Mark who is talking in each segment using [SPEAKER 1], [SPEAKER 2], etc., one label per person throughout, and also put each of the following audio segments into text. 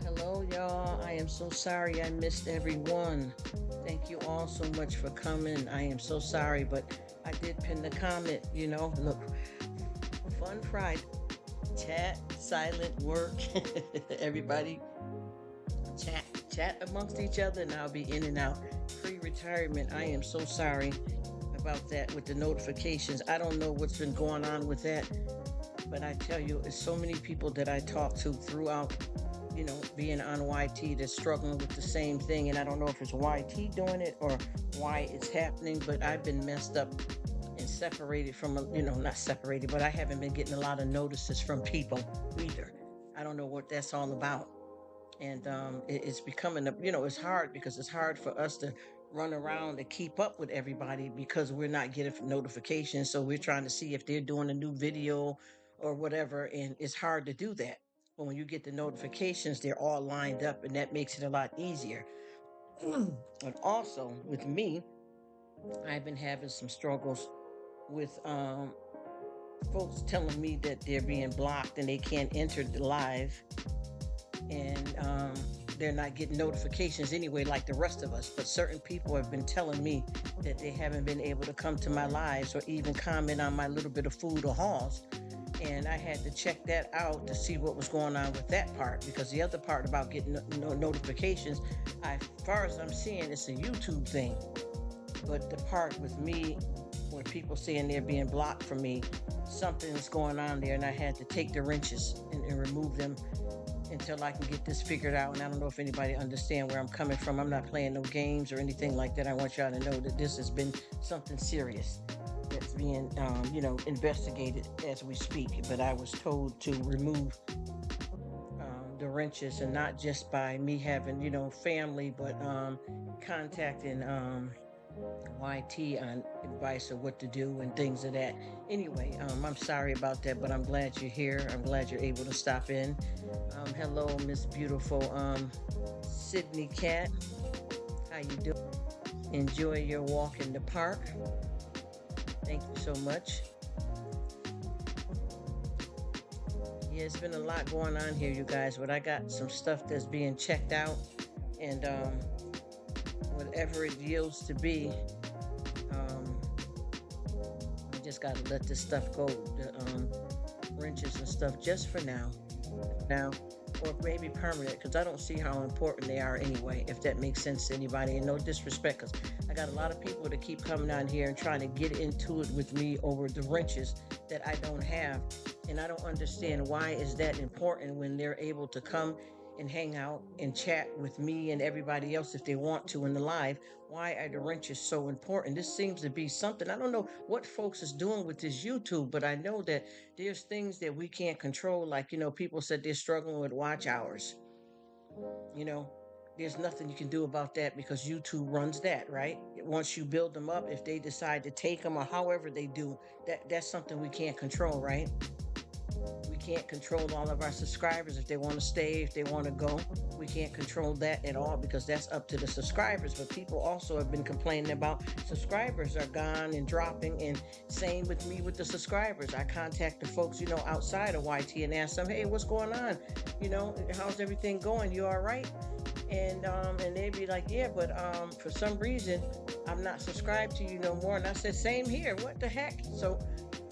[SPEAKER 1] Hello, y'all. I am so sorry I missed everyone. Thank you all so much for coming. I am so sorry, but I did pin the comment, look, fun Friday, chat, silent work, everybody chat amongst each other, and I'll be in and out. Pre-retirement, I am so sorry about that with the notifications. I don't know what's been going on with that, but I tell you, it's so many people that I talk to throughout being on YT that's struggling with the same thing. And I don't know if it's YT doing it or why it's happening, but I've been messed up and separated from, not separated, but I haven't been getting a lot of notices from people either. I don't know what that's all about. And it's becoming, it's hard because it's hard for us to run around and keep up with everybody because we're not getting notifications. So we're trying to see if they're doing a new video or whatever. And it's hard to do that. But when you get the notifications, they're all lined up, and that makes it a lot easier. And also with me, I've been having some struggles with folks telling me that they're being blocked and they can't enter the live, and they're not getting notifications anyway like the rest of us. But certain people have been telling me that they haven't been able to come to my lives or even comment on my little bit of food or hauls. And I had to check that out to see what was going on with that part, because the other part about getting notifications, as far as I'm seeing, it's a YouTube thing. But the part with me, where people saying they're being blocked from me, something's going on there, and I had to take the wrenches and remove them until I can get this figured out. And I don't know if anybody understands where I'm coming from. I'm not playing no games or anything like that. I want y'all to know that this has been something serious that's being, investigated as we speak. But I was told to remove the wrenches, and not just by me having, family, but contacting YT on advice of what to do and things of that. Anyway, I'm sorry about that, but I'm glad you're here. I'm glad you're able to stop in. Hello, Miss Beautiful Sydney Cat. How you doing? Enjoy your walk in the park. Thank you so much. Yeah, it's been a lot going on here, you guys, but I got some stuff that's being checked out, and whatever it yields to be, I just got to let this stuff go, the wrenches and stuff, just for now, or maybe permanent, because I don't see how important they are anyway, if that makes sense to anybody. And no disrespect, because I got a lot of people that keep coming on here and trying to get into it with me over the wrenches that I don't have, and I don't understand why is that important when they're able to come and hang out and chat with me and everybody else if they want to in the live. Why are the wrenches so important? This seems to be something, I don't know what folks is doing with this YouTube, but I know that there's things that we can't control. Like, people said they're struggling with watch hours. There's nothing you can do about that because YouTube runs that, right? Once you build them up, if they decide to take them or however they do, that's something we can't control, right? We can't control all of our subscribers if they want to stay, if they want to go. We can't control that at all because that's up to the subscribers. But people also have been complaining about subscribers are gone and dropping, and same with me with the subscribers. I contact the folks, outside of YT and ask them, hey, what's going on? How's everything going? You all right? And they'd be like, yeah, but for some reason, I'm not subscribed to you no more. And I said, same here. What the heck? So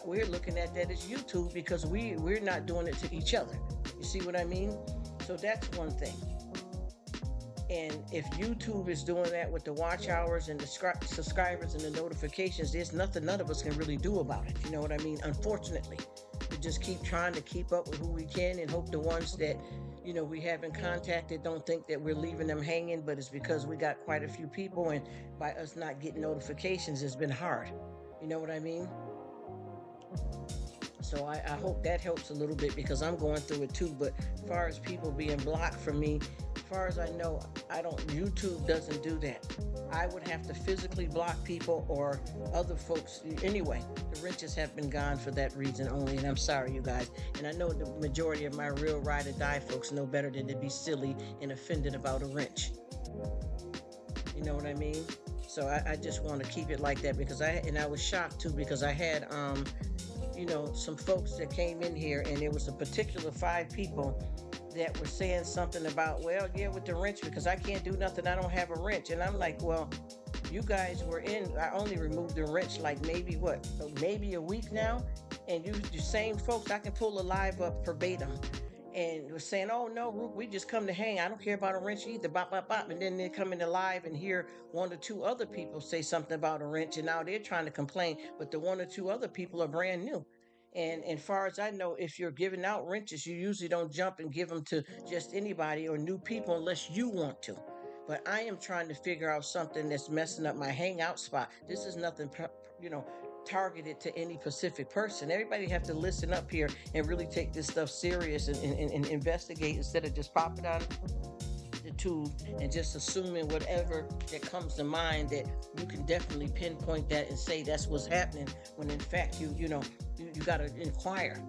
[SPEAKER 1] we're looking at that as YouTube because we're not doing it to each other. You see what I mean? So that's one thing. And if YouTube is doing that with the watch hours and the subscribers and the notifications, there's nothing none of us can really do about it. You know what I mean? Unfortunately, we just keep trying to keep up with who we can and hope the ones that, we haven't contacted don't think that we're leaving them hanging, but it's because we got quite a few people, and by us not getting notifications, it's been hard. You know what I mean? So I hope that helps a little bit because I'm going through it too. But as far as people being blocked from me, as far as I know, YouTube doesn't do that. I would have to physically block people or other folks. Anyway, the wrenches have been gone for that reason only, and I'm sorry, you guys. And I know the majority of my real ride or die folks know better than to be silly and offended about a wrench. You know what I mean? So I just want to keep it like that because I was shocked too because I had some folks that came in here and there was a particular 5 people that were saying something about, well, yeah, with the wrench because I can't do nothing. I don't have a wrench. And I'm like, well, you guys were in. I only removed the wrench like maybe a week now, and you same folks. I can pull a live up verbatim, and was saying, "Oh no, Rruk, we just come to hang. I don't care about a wrench either." Bop bop bop, and then they come in the live and hear 1 or 2 other people say something about a wrench, and now they're trying to complain, but the 1 or 2 other people are brand new. And far as I know, if you're giving out wrenches, you usually don't jump and give them to just anybody or new people unless you want to. But I am trying to figure out something that's messing up my hangout spot. This is nothing, you know, targeted to any specific person. Everybody have to listen up here and really take this stuff serious and investigate instead of just popping out the tube and just assuming whatever that comes to mind that you can definitely pinpoint that and say that's what's happening when in fact you got to inquire.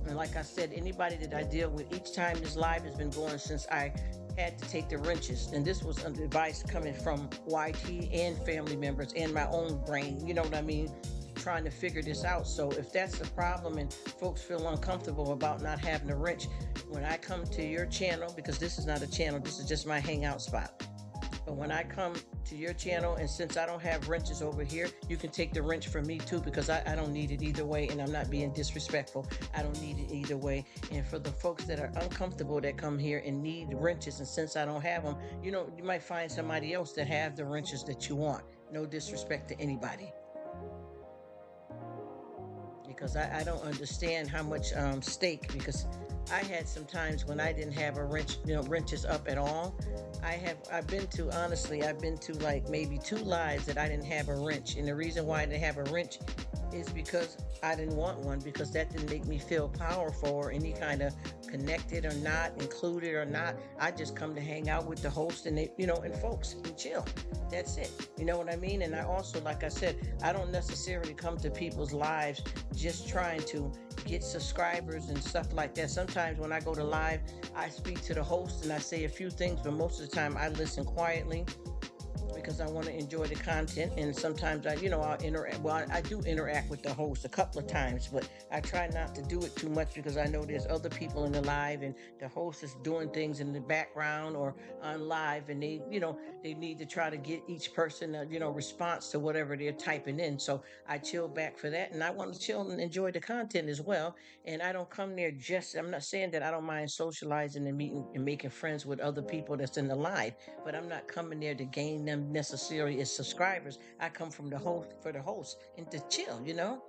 [SPEAKER 1] And like I said, anybody that I deal with each time this live has been going since I had to take the wrenches, and this was advice coming from YT and family members and my own brain, you know what I mean, trying to figure this out. So if that's the problem and folks feel uncomfortable about not having a wrench, when I come to your channel, because this is not a channel, this is just my hangout spot. But when I come to your channel, and since I don't have wrenches over here, you can take the wrench from me too, because I don't need it either way, and I'm not being disrespectful. I don't need it either way. And for the folks that are uncomfortable that come here and need wrenches, and since I don't have them, you might find somebody else that have the wrenches that you want. No disrespect to anybody. Because I don't understand how much stake, because I had some times when I didn't have a wrench, wrenches up at all. I've been to like maybe 2 lives that I didn't have a wrench. And the reason why I didn't have a wrench is because I didn't want one, because that didn't make me feel powerful or any kind of connected or not, included or not. I just come to hang out with the host and and folks and chill. That's it. You know what I mean? And I also, like I said, I don't necessarily come to people's lives just trying to get subscribers and stuff like that. Sometimes when I go to live, I speak to the host and I say a few things, but most of the time I listen quietly because I want to enjoy the content. And sometimes I'll interact. Well, I do interact with the host a couple of times, but I try not to do it too much because I know there's other people in the live and the host is doing things in the background or on live, and they need to try to get each person a response to whatever they're typing in. So I chill back for that, and I want to chill and enjoy the content as well. And I don't come there I'm not saying that I don't mind socializing and meeting and making friends with other people that's in the live, but I'm not coming there to gain them necessarily as subscribers. I come from the host for the host and to chill.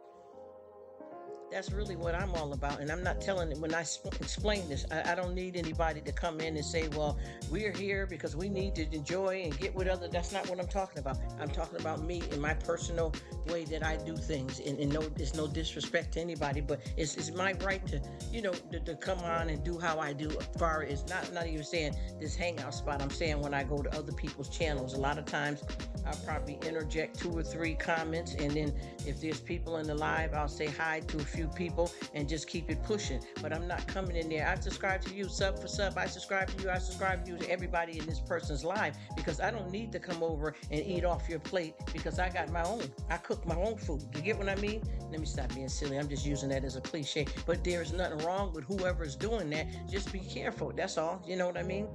[SPEAKER 1] That's really what I'm all about. And I'm not telling it when I explain this. I don't need anybody to come in and say, well, we're here because we need to enjoy and get with other. That's not what I'm talking about. I'm talking about me and my personal way that I do things. And no, it's no disrespect to anybody, but it's my right to come on and do how I do, as far as not even saying this hangout spot. I'm saying when I go to other people's channels, a lot of times I'll probably interject 2 or 3 comments, and then if there's people in the live, I'll say hi to a few people and just keep it pushing. But I'm not coming in there, I subscribe to you, sub for sub, I subscribe to you, I subscribe to you, to everybody in this person's live, because I don't need to come over and eat off your plate, because I got my own. I cook my own food. You get what I mean? Let me stop being silly. I'm just using that as a cliche. But there's nothing wrong with whoever's doing that. Just be careful. That's all. You know what I mean?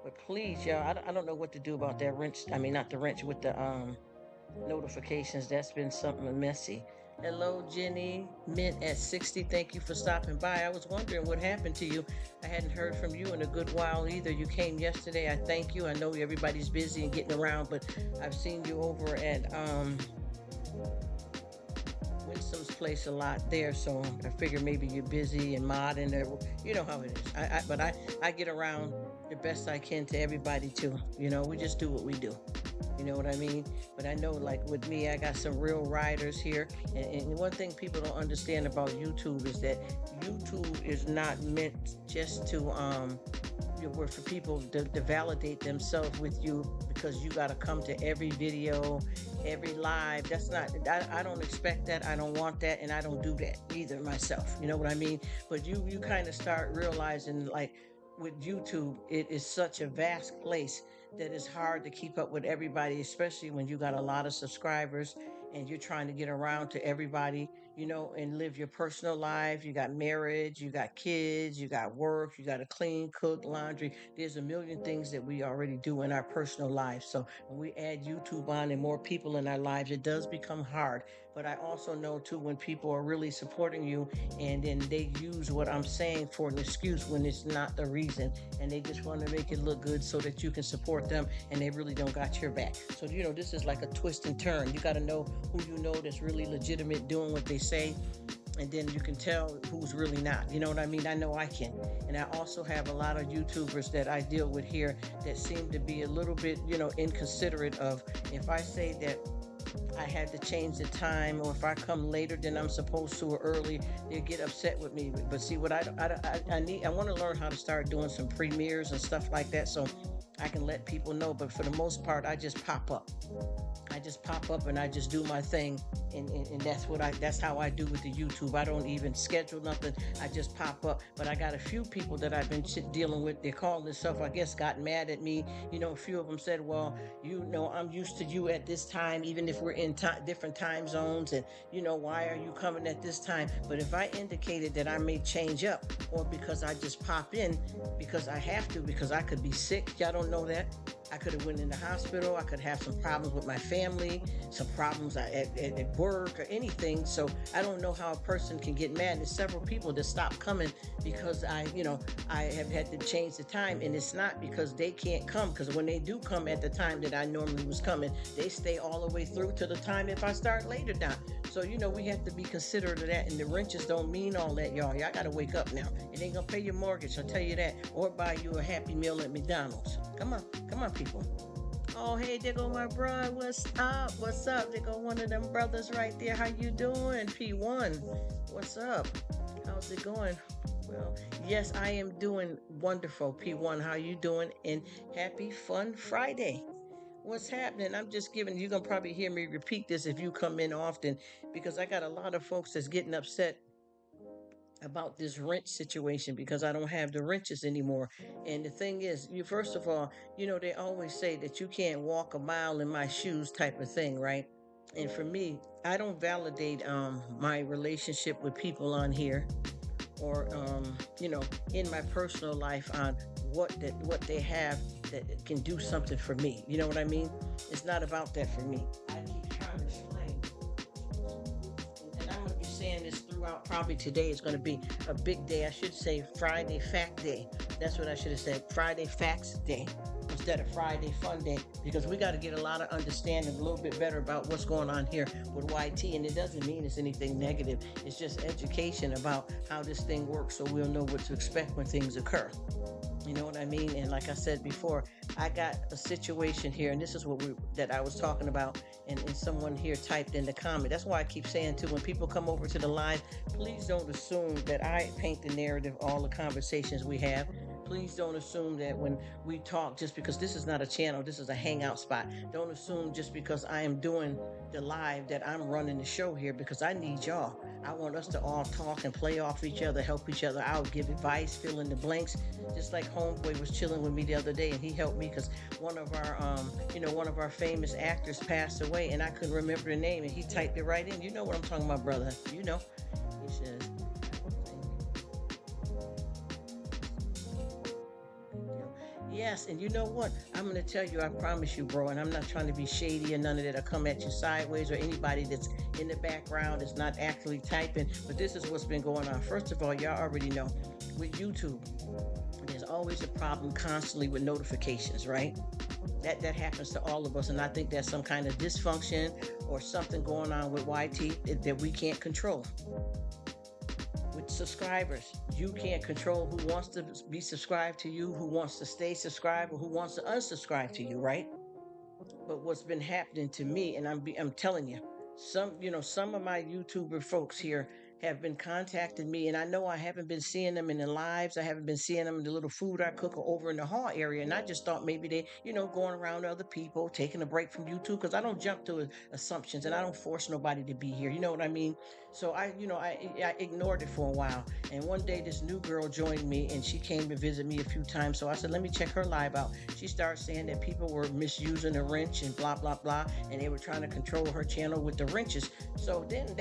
[SPEAKER 1] But please, y'all, I don't know what to do about that wrench. I mean, not the wrench, with the notifications. That's been something messy. Hello, Jenny. Mint at 60. Thank you for stopping by. I was wondering what happened to you. I hadn't heard from you in a good while either. You came yesterday. I thank you. I know everybody's busy and getting around, but I've seen you over at Winsom's place a lot there, so I figure maybe you're busy and modding, or you know how it is. But I get around the best I can to everybody too. We just do what we do. You know what I mean? But I know, like with me, I got some real riders here. And one thing people don't understand about YouTube is that YouTube is not meant just to for people to validate themselves with you, because you got to come to every video, every live. That's not, I don't expect that. I don't want that. And I don't do that either myself. You know what I mean? But you kind of start realizing, like with YouTube, it is such a vast place that it's hard to keep up with everybody, especially when you got a lot of subscribers and you're trying to get around to everybody, and live your personal life. You got marriage, you got kids, you got work, you got to clean, cook, laundry. There's a million things that we already do in our personal lives. So when we add YouTube on and more people in our lives, it does become hard. But I also know too when people are really supporting you and then they use what I'm saying for an excuse when it's not the reason, and they just want to make it look good so that you can support them, and they really don't got your back. So this is like a twist and turn. You got to know who you know that's really legitimate doing what they say, and then you can tell who's really not. You know what I mean? I know I can. And I also have a lot of YouTubers that I deal with here that seem to be a little bit, inconsiderate of, if I say that I had to change the time, or if I come later than I'm supposed to or early, they get upset with me. But see, what I want to learn how to start doing some premieres and stuff like that, so I can let people know. But for the most part, I just pop up. I just pop up and I just do my thing, and that's how I do with the YouTube. I don't even schedule nothing. I just pop up. But I got a few people that I've been dealing with. They called themselves, I guess, got mad at me. A few of them said, "Well, I'm used to you at this time, even if we're in different time zones, and why are you coming at this time?" But if I indicated that I may change up, or because I just pop in because I have to, because I could be sick, y'all don't know that. I could have went in the hospital. I could have some problems with my family, some problems at work or anything. So I don't know how a person can get mad. There's several people that stop coming because I have had to change the time, and it's not because they can't come. Because when they do come at the time that I normally was coming, they stay all the way through to the time if I start later down. So we have to be considerate of that. And the wrenches don't mean all that, y'all. Y'all got to wake up now. It ain't gonna pay your mortgage, I'll tell you that, or buy you a Happy Meal at McDonald's. Come on, people. Oh, hey, there go my bro. What's up? What's up? There go one of them brothers right there. How you doing, P1? What's up? How's it going? Well, yes, I am doing wonderful, P1. How you doing? And happy fun Friday. What's happening? I'm just giving, you're going to probably hear me repeat this if you come in often, because I got a lot of folks that's getting upset about this wrench situation because I don't have the wrenches anymore. And the thing is, you first of all, they always say that you can't walk a mile in my shoes type of thing, right? And for me, I don't validate my relationship with people on here, or in my personal life on what they have that can do something for me. You know what I mean? It's not about that for me. I keep trying to explain, and I'm going to be saying this throughout. Probably today is going to be a big day. I should say Friday Fact Day. That's what I should have said. Friday Facts Day instead of Friday Fun Day, because we got to get a lot of understanding, a little bit better about what's going on here with YT. And it doesn't mean it's anything negative. It's just education about how this thing works, so we'll know what to expect when things occur. You know what I mean? And like I said before, I got a situation here, and this is that I was talking about, and someone here typed in the comment. That's why I keep saying too, when people come over to the live, please don't assume that I paint the narrative, all the conversations we have. Please don't assume that when we talk, just because this is not a channel, this is a hangout spot. Don't assume just because I am doing the live that I'm running the show here, because I need y'all. I want us to all talk and play off each other, help each other out, give advice, fill in the blanks. Just like Homeboy was chilling with me the other day, and he helped me because one of our famous actors passed away, and I couldn't remember the name, and he typed it right in. You know what I'm talking about, brother? He says, yes, and you know what? I'm going to tell you, I promise you, bro, and I'm not trying to be shady or none of that, or come at you sideways, or anybody that's in the background that's not actually typing, but this is what's been going on. First of all, y'all already know, with YouTube, there's always a problem constantly with notifications, right? That happens to all of us, and I think there's some kind of dysfunction or something going on with YT that we can't control. With subscribers, you can't control who wants to be subscribed to you, who wants to stay subscribed, or who wants to unsubscribe to you, right? But what's been happening to me, and I'm telling you, some of my YouTuber folks here have been contacting me, and I know I haven't been seeing them in the lives. I haven't been seeing them in the little food I cook or over in the hall area. And I just thought maybe they, going around other people, taking a break from YouTube, because I don't jump to assumptions and I don't force nobody to be here. You know what I mean? So I ignored it for a while. And one day this new girl joined me and she came to visit me a few times. So I said, let me check her live out. She started saying that people were misusing the wrench and blah, blah, blah. And they were trying to control her channel with the wrenches. So then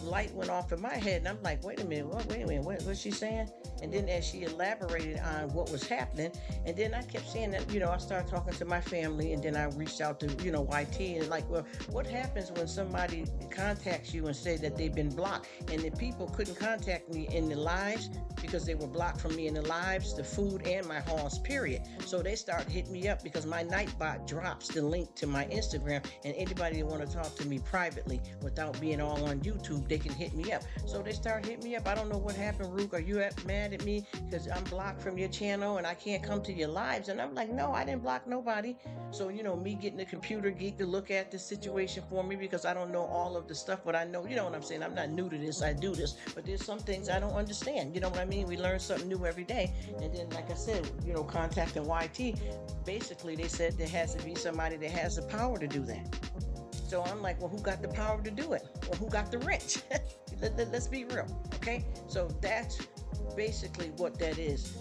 [SPEAKER 1] light went off in my head, and I'm like, wait a minute, what's she saying? And then as she elaborated on what was happening, and then I kept saying that, I started talking to my family, and then I reached out to, YT, and like, well, what happens when somebody contacts you and say that they've been blocked? And the people couldn't contact me in the lives because they were blocked from me in the lives, the food, and my halls, period. So they started hitting me up because my Nightbot drops the link to my Instagram, and anybody that want to talk to me privately without being all on YouTube, they can hit me up. So they started hitting me up. I don't know what happened, Rruk. Are you mad at me because I'm blocked from your channel and I can't come to your lives? And I'm like, no, I didn't block nobody. So, me getting the computer geek to look at this situation for me, because I don't know all of the stuff, but I know, you know what I'm saying? I'm not new to this. I do this, but there's some things I don't understand. You know what I mean? We learn something new every day. And then, like I said, contacting YT, basically they said there has to be somebody that has the power to do that. So I'm like, well, who got the power to do it? Well, who got the wrench? Let's be real, okay? So that's basically what that is.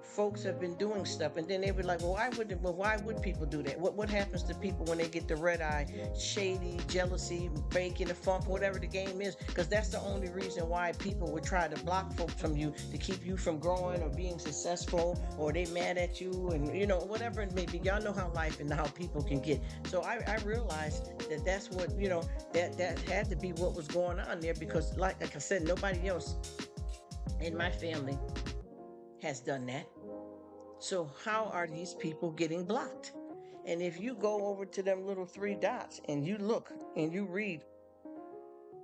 [SPEAKER 1] Folks have been doing stuff, and then they were like, well, why would people do that? What happens to people when they get the red eye, shady, jealousy, bacon, the funk, whatever the game is? Because that's the only reason why people would try to block folks from you, to keep you from growing or being successful, or they mad at you, and whatever it may be. Y'all know how life and how people can get. So I realized that's what, that had to be what was going on there, because like I said, nobody else in my family has done that. So how are these people getting blocked? And if you go over to them little three dots and you look and you read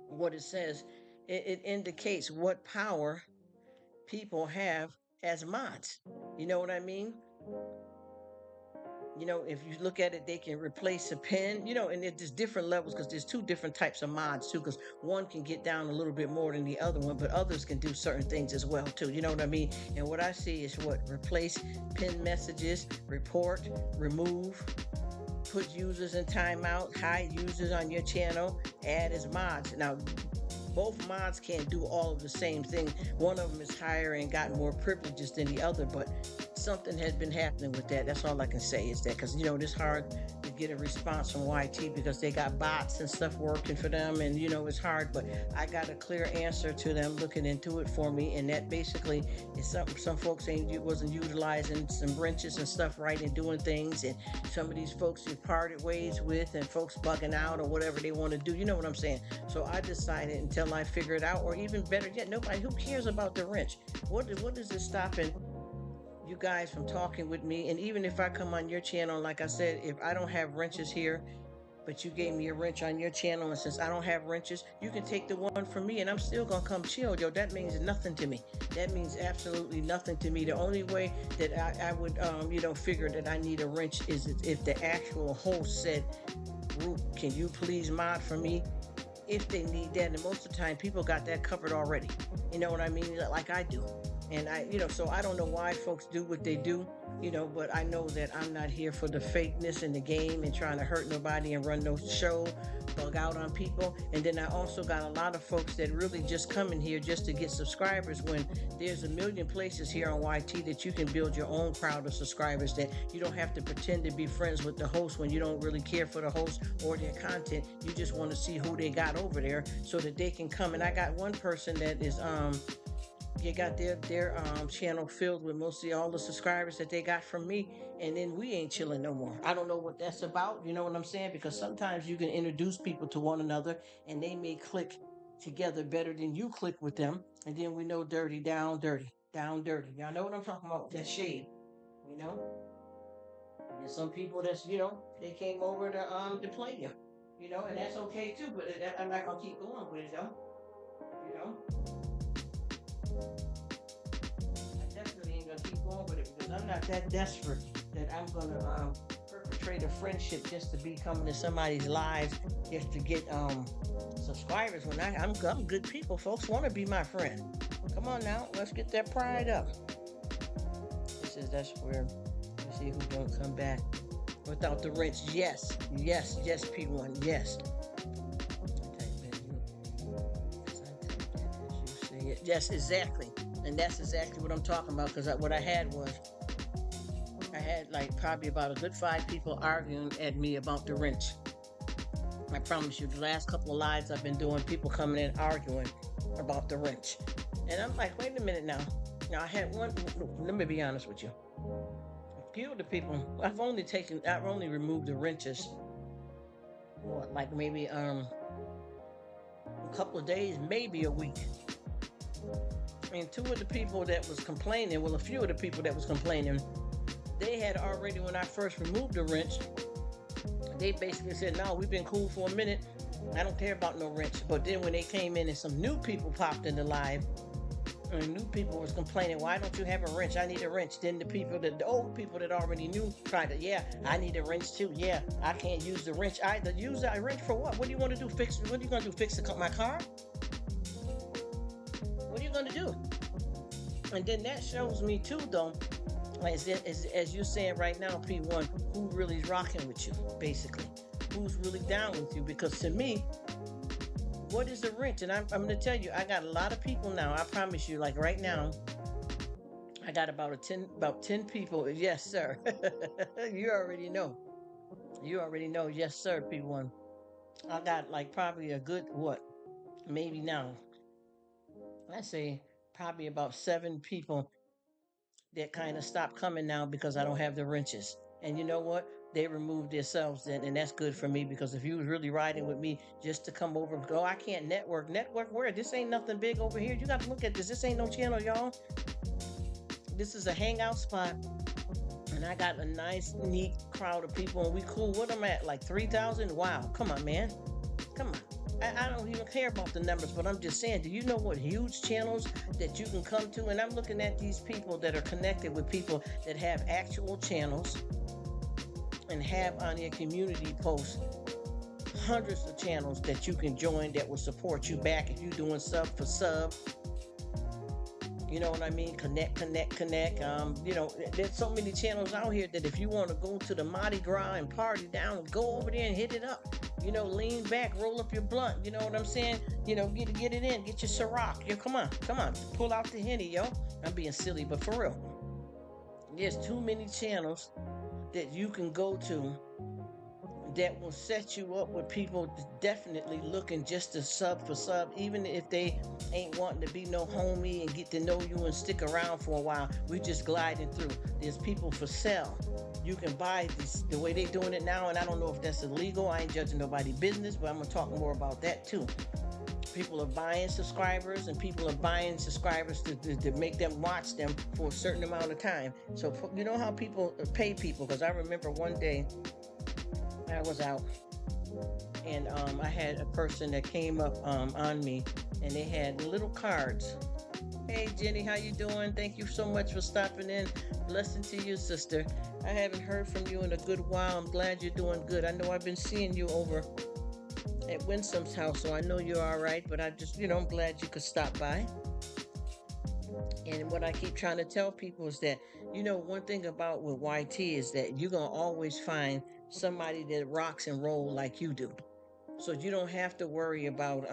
[SPEAKER 1] what it says, it indicates what power people have as mods. You know what I mean? If you look at it, they can replace a pen, and there's different levels, because there's two different types of mods too, because one can get down a little bit more than the other one, but others can do certain things as well too. You know what I mean? And what I see is replace pin messages, report, remove, put users in timeout, hide users on your channel, add as mods. Now, both mods can't do all of the same thing. One of them is higher and got more privileges than the other, but something has been happening with that. That's all I can say is that, because it's hard to get a response from YT because they got bots and stuff working for them, and it's hard. But I got a clear answer to them looking into it for me, and that basically is something some folks wasn't utilizing some wrenches and stuff right and doing things, and some of these folks you parted ways with, and folks bugging out or whatever they want to do. You know what I'm saying? So I decided, until I figure it out, or even better yet, who cares about the wrench? What is it stopping you guys from talking with me? And even if I come on your channel, like I said, if I don't have wrenches here, but you gave me a wrench on your channel, and since I don't have wrenches, you can take the one from me and I'm still gonna come chill. Yo, that means nothing to me. That means absolutely nothing to me. The only way that I would figure that I need a wrench is if the actual host said, Rruk, can you please mod for me? If they need that, and most of the time people got that covered already. You know what I mean? Like I do. And so I don't know why folks do what they do, but I know that I'm not here for the fakeness in the game and trying to hurt nobody and run no show, bug out on people. And then I also got a lot of folks that really just come in here just to get subscribers, when there's a million places here on YT that you can build your own crowd of subscribers, that you don't have to pretend to be friends with the host when you don't really care for the host or their content. You just want to see who they got over there so that they can come. And I got one person that is they got their channel filled with mostly all the subscribers that they got from me, and then we ain't chilling no more. I don't know what that's about, you know what I'm saying? Because sometimes you can introduce people to one another and they may click together better than you click with them, and then we know dirty down dirty. Y'all know what I'm talking about? That shade, And some people that's they came over to play you, and that's okay too. But I'm not gonna keep going with it though, I definitely ain't gonna keep going with it, because I'm not that desperate that I'm gonna perpetrate a friendship just to be coming to somebody's lives just to get subscribers when I'm good people. Folks want to be my friend. Come on now, let's get that pride up. That's where you see who don't come back without the wrench. Yes, yes, yes, P1, yes. Yes, exactly. And that's exactly what I'm talking about, because what I had like probably about a good 5 people arguing at me about the wrench. I promise you, the last couple of lives I've been doing, people coming in arguing about the wrench. And I'm like, wait a minute now. Now I had one, let me be honest with you. A few of the people, I've only removed the wrenches for like maybe a couple of days, maybe a week. And a few of the people that was complaining, they had already, when I first removed the wrench, they basically said, no, we've been cool for a minute. I don't care about no wrench. But then when they came in and some new people popped in the live, and new people was complaining, why don't you have a wrench? I need a wrench. Then the old people that already knew tried to, yeah, I need a wrench too. Yeah, I can't use the wrench either. Use a wrench for what? What do you want to do? What are you going to do? Fix my car? What are you going to do? And then that shows me too, though, as you're saying right now, P1, who really is rocking with you, basically. Who's really down with you? Because to me, what is a wrench? And I'm going to tell you, I got a lot of people now. I promise you, like right now, I got about 10 people. Yes, sir. You already know. Yes, sir, P1. I got like probably a good, maybe now, let's say probably about 7 people that kind of stopped coming now because I don't have the wrenches. And you know what? They removed themselves then, and that's good for me, because if you was really riding with me just to come over and go, I can't network where? This ain't nothing big over here. You got to look at this. This ain't no channel, y'all. This is a hangout spot, and I got a nice, neat crowd of people, and we cool. What am I at? Like 3,000? Wow. Come on, man. Come on. I don't even care about the numbers, but I'm just saying, do you know what huge channels that you can come to? And I'm looking at these people that are connected with people that have actual channels and have on their community posts hundreds of channels that you can join that will support you back if you're doing sub for sub. You know what I mean? Connect. You know, there's so many channels out here that if you want to go to the Mardi Gras and party down, go over there and hit it up. You know, lean back, roll up your blunt. You know what I'm saying? You know, get it in. Get your Rruk. Yo, come on. Pull out the Henny, yo. I'm being silly, but for real. There's too many channels that you can go to that will set you up with people definitely looking just to sub for sub, even if they ain't wanting to be no homie and get to know you and stick around for a while. We just gliding through. There's people for sale. You can buy this the way they doing it now, and I don't know if that's illegal. I ain't judging nobody's business, but I'm gonna talk more about that too. People are buying subscribers, and people are buying subscribers to make them watch them for a certain amount of time. So you know how people pay people? Because I remember one day I was out, and I had a person that came up on me, and they had little cards. Hey Jenny, how you doing? Thank you so much for stopping in. Blessing to you, sister. I haven't heard from you in a good while. I'm glad you're doing good. I know I've been seeing you over at Winsome's house, so I know you're all right, but I just, I'm glad you could stop by. And what I keep trying to tell people is that, one thing about with YT is that you're going to always find somebody that rocks and roll like you do. So you don't have to worry about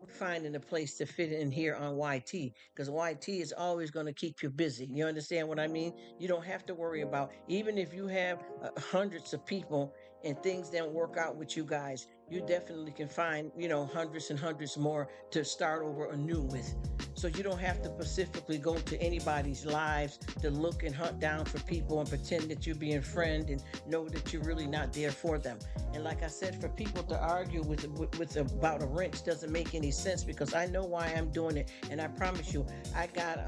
[SPEAKER 1] finding a place to fit in here on YT, because YT is always going to keep you busy. You understand what I mean? You don't have to worry about, even if you have hundreds of people and things don't work out with you guys, you definitely can find, hundreds and hundreds more to start over anew with. So you don't have to specifically go to anybody's lives to look and hunt down for people and pretend that you're being friend and know that you're really not there for them. And like I said, for people to argue with about a wrench doesn't make any sense, because I know why I'm doing it. And I promise you, I got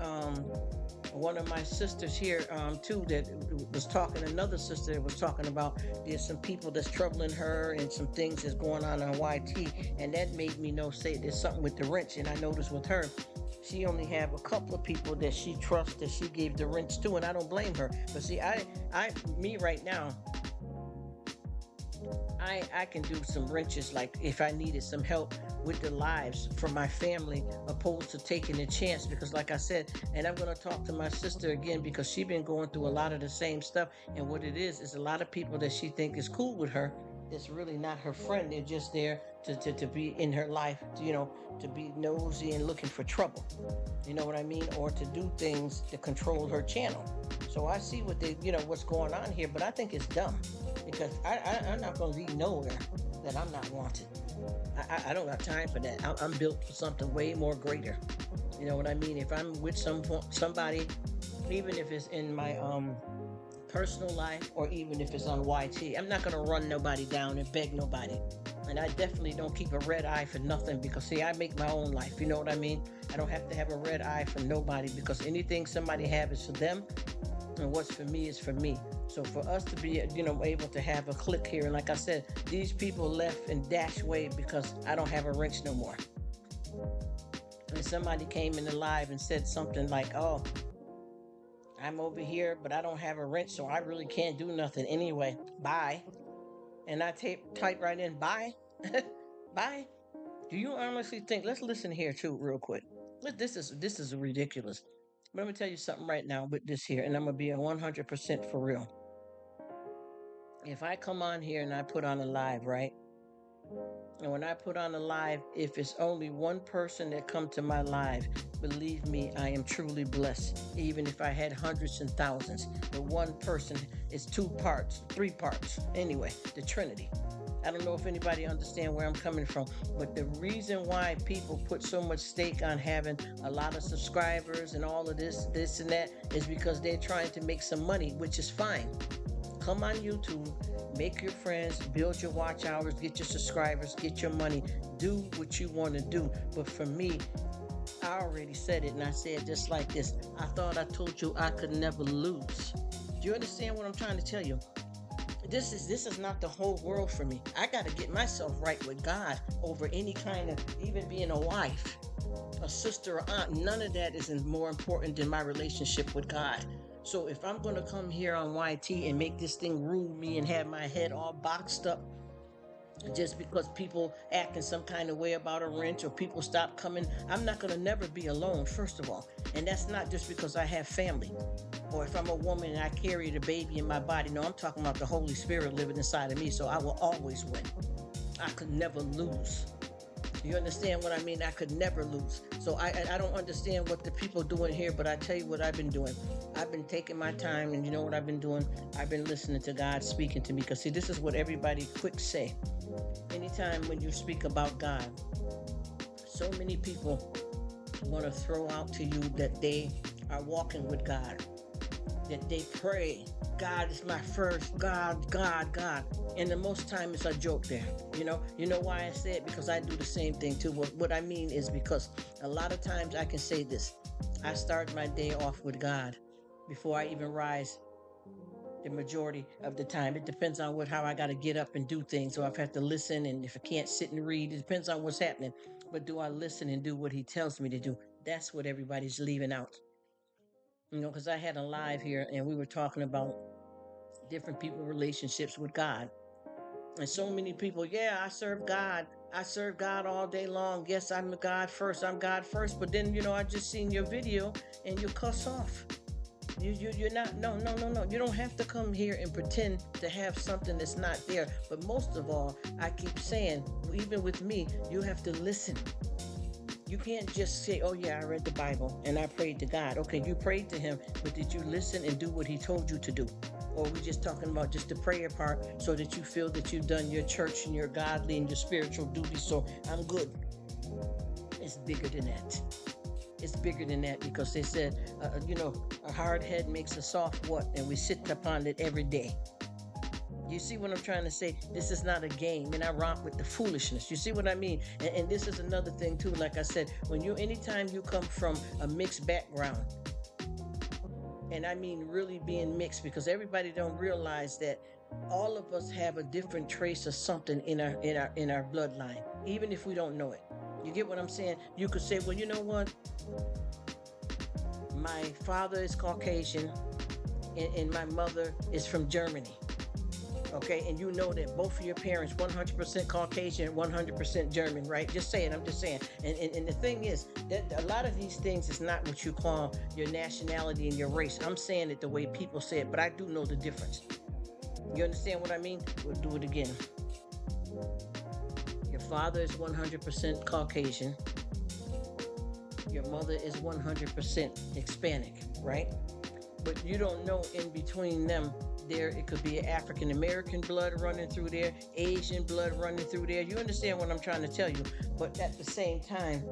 [SPEAKER 1] one of my sisters here too that was talking, another sister that was talking about there's some people that's troubling her and some things that's going on YT, and that made me say there's something with the wrench. And I noticed with her, she only have a couple of people that she trusts that she gave the wrench to, and I don't blame her. But see, me right now, I can do some wrenches, like if I needed some help with the lives for my family, opposed to taking a chance. Because like I said, and I'm going to talk to my sister again because she's been going through a lot of the same stuff. And what it is a lot of people that she think is cool with her, it's really not her friend. They're just there to be in her life, to be nosy and looking for trouble. You know what I mean? Or to do things to control her channel. So I see what's going on here, but I think it's dumb because I'm not going to leave nowhere that I'm not wanted. I don't got time for that. I'm built for something way more greater. You know what I mean? If I'm with somebody, even if it's in my personal life or even if it's on YT, I'm not going to run nobody down and beg nobody. And I definitely don't keep a red eye for nothing because, see, I make my own life. You know what I mean? I don't have to have a red eye for nobody because anything somebody have is for them, and what's for me is for me. So for us to be, able to have a click here, and like I said, these people left and dashed away because I don't have a wrench no more. And somebody came in the live and said something like, "Oh, I'm over here, but I don't have a wrench, so I really can't do nothing anyway. Bye." And I type right in, "Bye." Bye. Do you honestly think? Let's listen here too, real quick. This is ridiculous. But let me tell you something right now with this here, and I'm gonna be 100% for real. If I come on here and I put on a live, right? And when I put on a live, if it's only one person that come to my live, believe me, I am truly blessed. Even if I had hundreds and thousands, the one person is 2 parts, 3 parts. Anyway, the Trinity. I don't know if anybody understand where I'm coming from, but the reason why people put so much stake on having a lot of subscribers and all of this and that is because they're trying to make some money, which is fine. Come on YouTube, make your friends, build your watch hours, get your subscribers, get your money, do what you want to do. But for me, I already said it, and I said just like this. I thought I told you I could never lose. Do you understand what I'm trying to tell you? This is not the whole world for me. I got to get myself right with God over any kind of, even being a wife, a sister, or aunt. None of that is more important than my relationship with God. So if I'm going to come here on YT and make this thing rule me and have my head all boxed up just because people acting some kind of way about a wrench or people stop coming, I'm not going to never be alone, first of all. And that's not just because I have family or if I'm a woman and I carry the baby in my body. No, I'm talking about the Holy Spirit living inside of me, so I will always win. I could never lose. You understand what I mean? I could never lose. So I don't understand what the people doing here, but I tell you what I've been doing. I've been taking my time, and you know what I've been doing? I've been listening to God speaking to me. Because see, this is what everybody quick say. Anytime when you speak about God, so many people want to throw out to you that they are walking with God, that they pray, God is my first, God. And the most time it's a joke there. You know why I say it? Because I do the same thing too. What I mean is because a lot of times I can say this. I start my day off with God before I even rise the majority of the time. It depends on how I got to get up and do things. So if I have to listen, and if I can't sit and read, it depends on what's happening. But do I listen and do what he tells me to do? That's what everybody's leaving out. Because I had a live here and we were talking about different people relationships with God. And so many people, yeah, I serve God. I serve God all day long. Yes, I'm God first. But then, I just seen your video and you cuss off. You're not, no. You don't have to come here and pretend to have something that's not there. But most of all, I keep saying, even with me, you have to listen. You can't just say, oh yeah, I read the Bible and I prayed to God. Okay, you prayed to him, but did you listen and do what he told you to do? Or are we just talking about just the prayer part so that you feel that you've done your church and your godly and your spiritual duties, so I'm good? It's bigger than that. It's bigger than that, because they said, a hard head makes a soft what? And we sit upon it every day. You see what I'm trying to say? This is not a game, and I romp with the foolishness. You see what I mean? And this is another thing too. Like I said, anytime you come from a mixed background, and I mean really being mixed, because everybody don't realize that all of us have a different trace of something in our bloodline, even if we don't know it. You get what I'm saying? You could say, well, you know what? My father is Caucasian, and my mother is from Germany. Okay, and you know that both of your parents 100% Caucasian, 100% German, right? Just saying, I'm just saying. And the thing is that a lot of these things is not what you call your nationality and your race. I'm saying it the way people say it, but I do know the difference. You understand what I mean? We'll do it again. Your father is 100% Caucasian. Your mother is 100% Hispanic, right? But you don't know in between them, there it could be African American blood running through there, Asian blood running through there. You understand what I'm trying to tell you? But at the same time,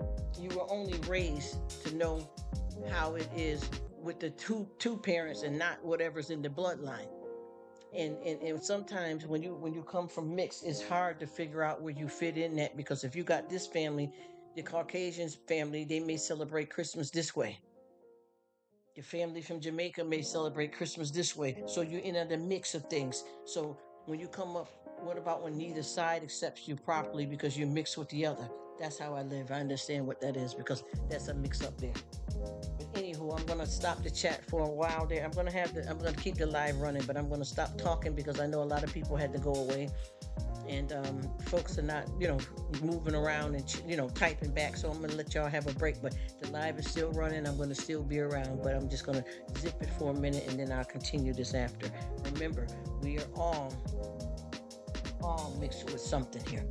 [SPEAKER 1] you were only raised to know how it is with the two parents and not whatever's in the bloodline. And sometimes when you come from mixed, it's hard to figure out where you fit in that, because if you got this family, the Caucasians family, they may celebrate Christmas this way. Your family from Jamaica may celebrate Christmas this way. So you're in the mix of things. So when you come up, what about when neither side accepts you properly because you're mixed with the other? That's how I live. I understand what that is because that's a mix up there. But anywho, I'm gonna stop the chat for a while there. I'm gonna keep the live running, but I'm gonna stop talking because I know a lot of people had to go away, and folks are not, moving around and typing back. So I'm gonna let y'all have a break, but the live is still running. I'm gonna still be around, but I'm just gonna zip it for a minute and then I'll continue this after. Remember, we are all mixed with something here.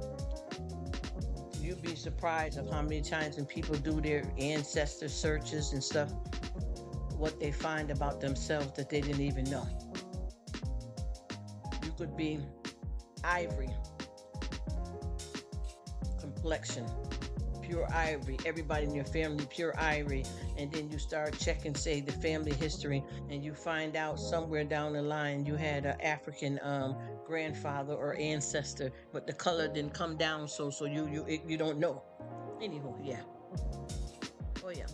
[SPEAKER 1] You'd be surprised of how many times when people do their ancestor searches and stuff, what they find about themselves that they didn't even know. You could be ivory complexion, pure ivory. Everybody in your family pure ivory, and then you start checking, say, the family history, and you find out somewhere down the line you had an African grandfather or ancestor, but the color didn't come down, so you don't know. Anywho, yeah. Oh yeah.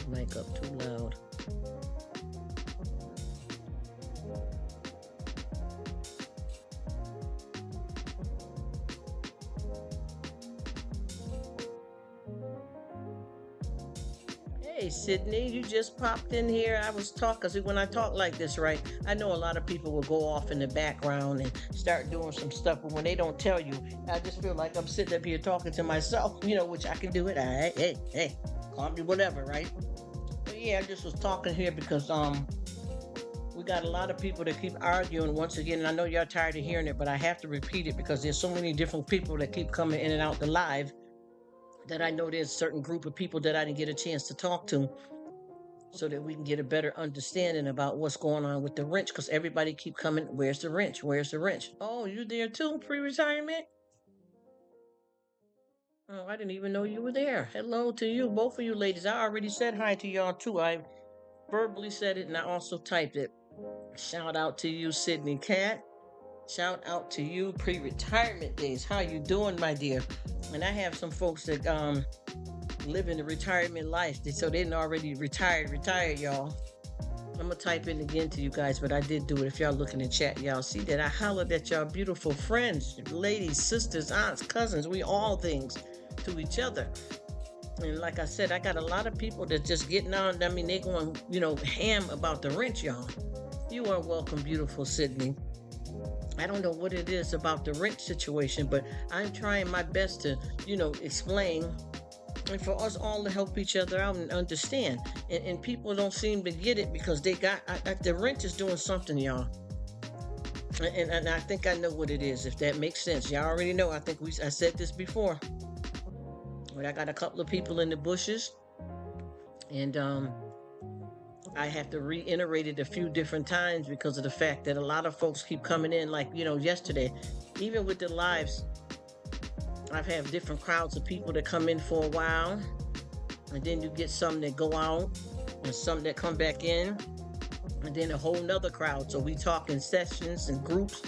[SPEAKER 1] Mic up too loud. Hey, Sydney, you just popped in here. I was talking, because when I talk like this, right, I know a lot of people will go off in the background and start doing some stuff, but when they don't tell you, I just feel like I'm sitting up here talking to myself, which I can do it. Hey, call me whatever, right? But yeah, I just was talking here because we got a lot of people that keep arguing once again, and I know y'all tired of hearing it, but I have to repeat it because there's so many different people that keep coming in and out the live, that I know there's a certain group of people that I didn't get a chance to talk to, so that we can get a better understanding about what's going on with the wrench, because everybody keep coming, where's the wrench? Where's the wrench? Oh, you there too, pre-retirement? Oh, I didn't even know you were there. Hello to you, both of you ladies. I already said hi to y'all too. I verbally said it and I also typed it. Shout out to you, Sydney Cat. Shout out to you, pre-retirement days. How you doing, my dear? And I have some folks that live in the retirement life, so they didn't already retired, y'all. I'm gonna type in again to you guys, but I did do it. If y'all look in the chat, y'all see that I hollered at y'all beautiful friends, ladies, sisters, aunts, cousins. We all things to each other. And like I said, I got a lot of people that just getting on. I mean, they going, ham about the wrench, y'all. You are welcome, beautiful Sydney. I don't know what it is about the rent situation, but I'm trying my best to, explain, and for us all to help each other out and understand. And people don't seem to get it because they got, the rent is doing something, y'all. And I think I know what it is, if that makes sense. Y'all already know. I think I said this before. But I got a couple of people in the bushes, and I have to reiterate it a few different times because of the fact that a lot of folks keep coming in, like, yesterday, even with the lives, I've had different crowds of people that come in for a while, and then you get some that go out, and some that come back in, and then a whole nother crowd. So we talk in sessions and groups,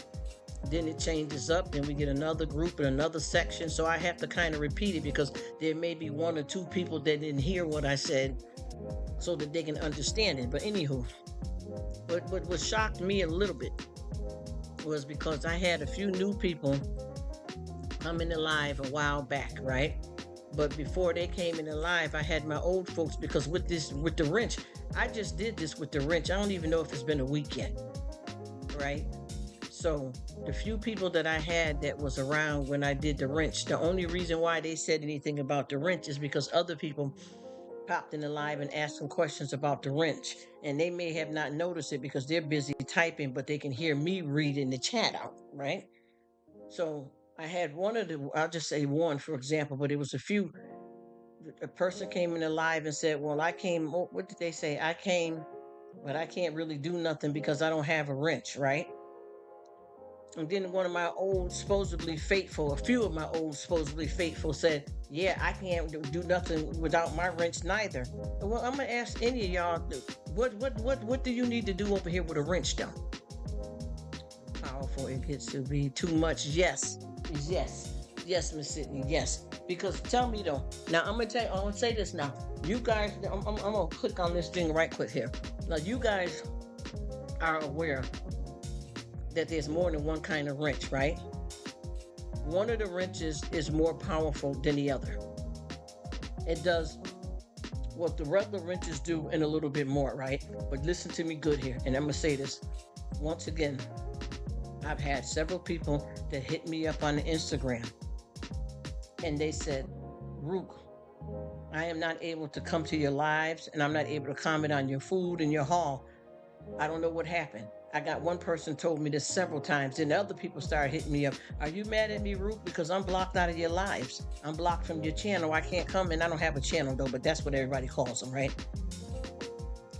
[SPEAKER 1] then it changes up, then we get another group and another section. So I have to kind of repeat it because there may be one or two people that didn't hear what I said, so that they can understand it. But anywho, what shocked me a little bit was because I had a few new people come in the live a while back, right? But before they came in the live, I had my old folks because with the wrench, I just did this with the wrench. I don't even know if it's been a week yet, right? So the few people that I had that was around when I did the wrench, the only reason why they said anything about the wrench is because other people popped in the live and asked some questions about the wrench. And they may have not noticed it because they're busy typing, but they can hear me reading the chat out, right? So I had one of the, I'll just say one for example, but it was a few. A person came in the live and said, well, I came, what did they say? I came, but I can't really do nothing because I don't have a wrench, right? And then one of my old supposedly faithful, a few of my old supposedly faithful said, yeah, I can't do nothing without my wrench neither. Well, I'm gonna ask any of y'all, what do you need to do over here with a wrench though? Powerful, it gets to be too much. Yes, yes, yes, Miss Sydney, yes. Because tell me though, now I'm gonna say this now. You guys, I'm gonna click on this thing right quick here. Now you guys are aware that there's more than one kind of wrench, right? One of the wrenches is more powerful than the other. It does what the regular wrenches do and a little bit more, right? But listen to me good here, and I'm gonna say this once again. I've had several people that hit me up on Instagram and they said, Rruk, I am not able to come to your lives and I'm not able to comment on your food and your haul. I don't know what happened. I got one person told me this several times, and other people started hitting me up. Are you mad at me, Rruk? Because I'm blocked out of your lives. I'm blocked from your channel. I can't come, and I don't have a channel though, but that's what everybody calls them, right?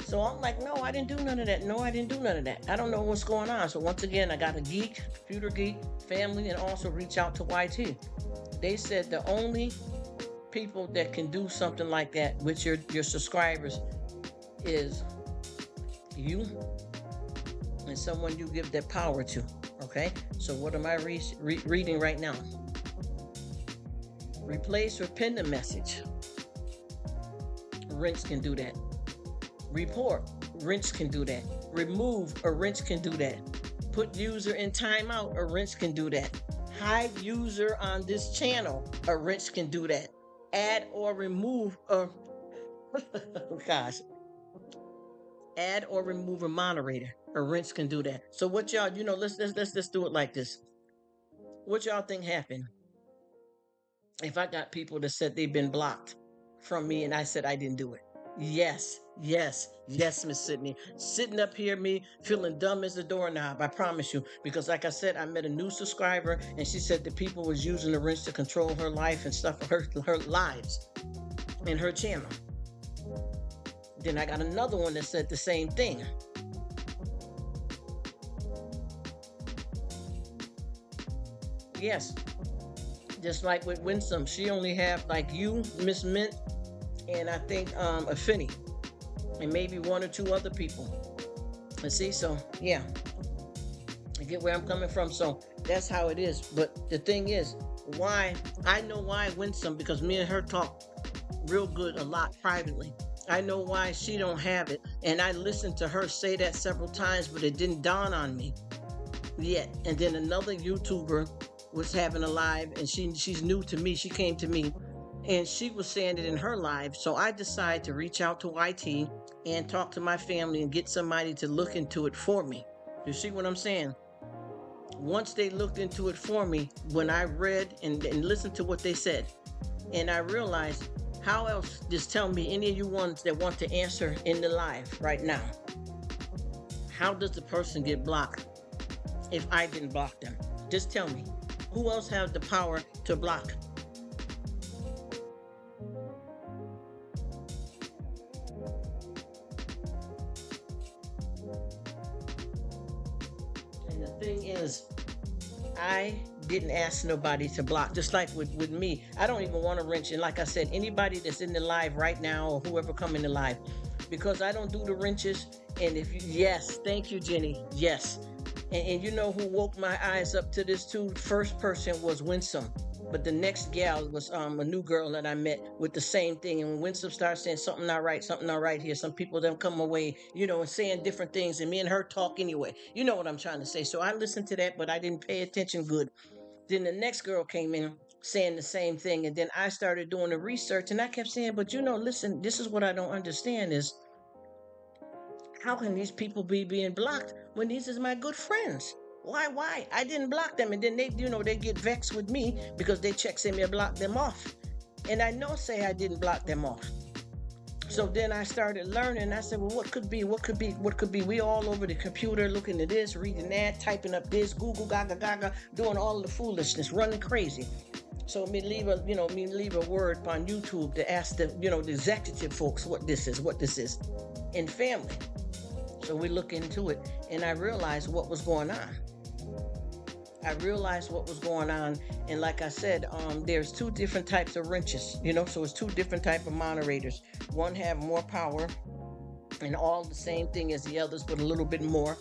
[SPEAKER 1] So I'm like, no, I didn't do none of that. No, I didn't do none of that. I don't know what's going on. So once again, I got a geek, computer geek, family, and also reach out to YT. They said the only people that can do something like that with your subscribers is you and someone you give that power to. Okay, so what am I reading right now? Replace or pin a message. Rinse can do that. Report, rinse can do that. Remove, a rinse can do that. Put user in timeout, a rinse can do that. Hide user on this channel, a rinse can do that. Add or remove a gosh. Add or remove a moderator, a rinse can do that. So what y'all, let's do it like this. What y'all think happened if I got people that said they've been blocked from me and I said I didn't do it? Yes, yes, yes, Miss Sydney. Sitting up here, me feeling dumb as a doorknob, I promise you. Because like I said, I met a new subscriber and she said the people was using the wrench to control her life and stuff, her lives in her channel. Then I got another one that said the same thing. Yes, just like with Winsome, she only have like you, Miss Mint, and I think Affinity, and maybe one or two other people. And see, so yeah, I get where I'm coming from. So that's how it is. But the thing is, why I know why Winsome, because me and her talk real good a lot privately. I know why she don't have it, and I listened to her say that several times, but it didn't dawn on me yet. And then another YouTuber was having a live, and she's new to me. She came to me and she was saying it in her live. So I decided to reach out to YT and talk to my family and get somebody to look into it for me. You see what I'm saying? Once they looked into it for me, when I read and listened to what they said, and I realized, how else, just tell me, any of you ones that want to answer in the live right now, how does the person get blocked if I didn't block them? Just tell me. Who else has the power to block? And the thing is, I didn't ask nobody to block. Just like with me, I don't even want to wrench. And like I said, anybody that's in the live right now or whoever come in the live, because I don't do the wrenches. And if you, yes, thank you, Jenny. Yes. And you know who woke my eyes up to this too? First person was Winsome. But the next gal was a new girl that I met with the same thing. And when Winsome starts saying something not right here, some people then come away, and saying different things. And me and her talk anyway. You know what I'm trying to say. So I listened to that, but I didn't pay attention good. Then the next girl came in saying the same thing. And then I started doing the research and I kept saying, but listen, this is what I don't understand is how can these people be being blocked when these is my good friends? Why? I didn't block them. And then they get vexed with me because they check say me I blocked them off. And I know say I didn't block them off. So then I started learning. I said, well, what could be? What could be? What could be? We all over the computer looking at this, reading that, typing up this, Google, gaga, gaga, doing all the foolishness, running crazy. So me leave a word on YouTube to ask the executive folks what this is in family. So we look into it and I realized what was going on. And like I said, there's two different types of wrenches, so it's two different type of moderators. One have more power and all the same thing as the others, but a little bit more.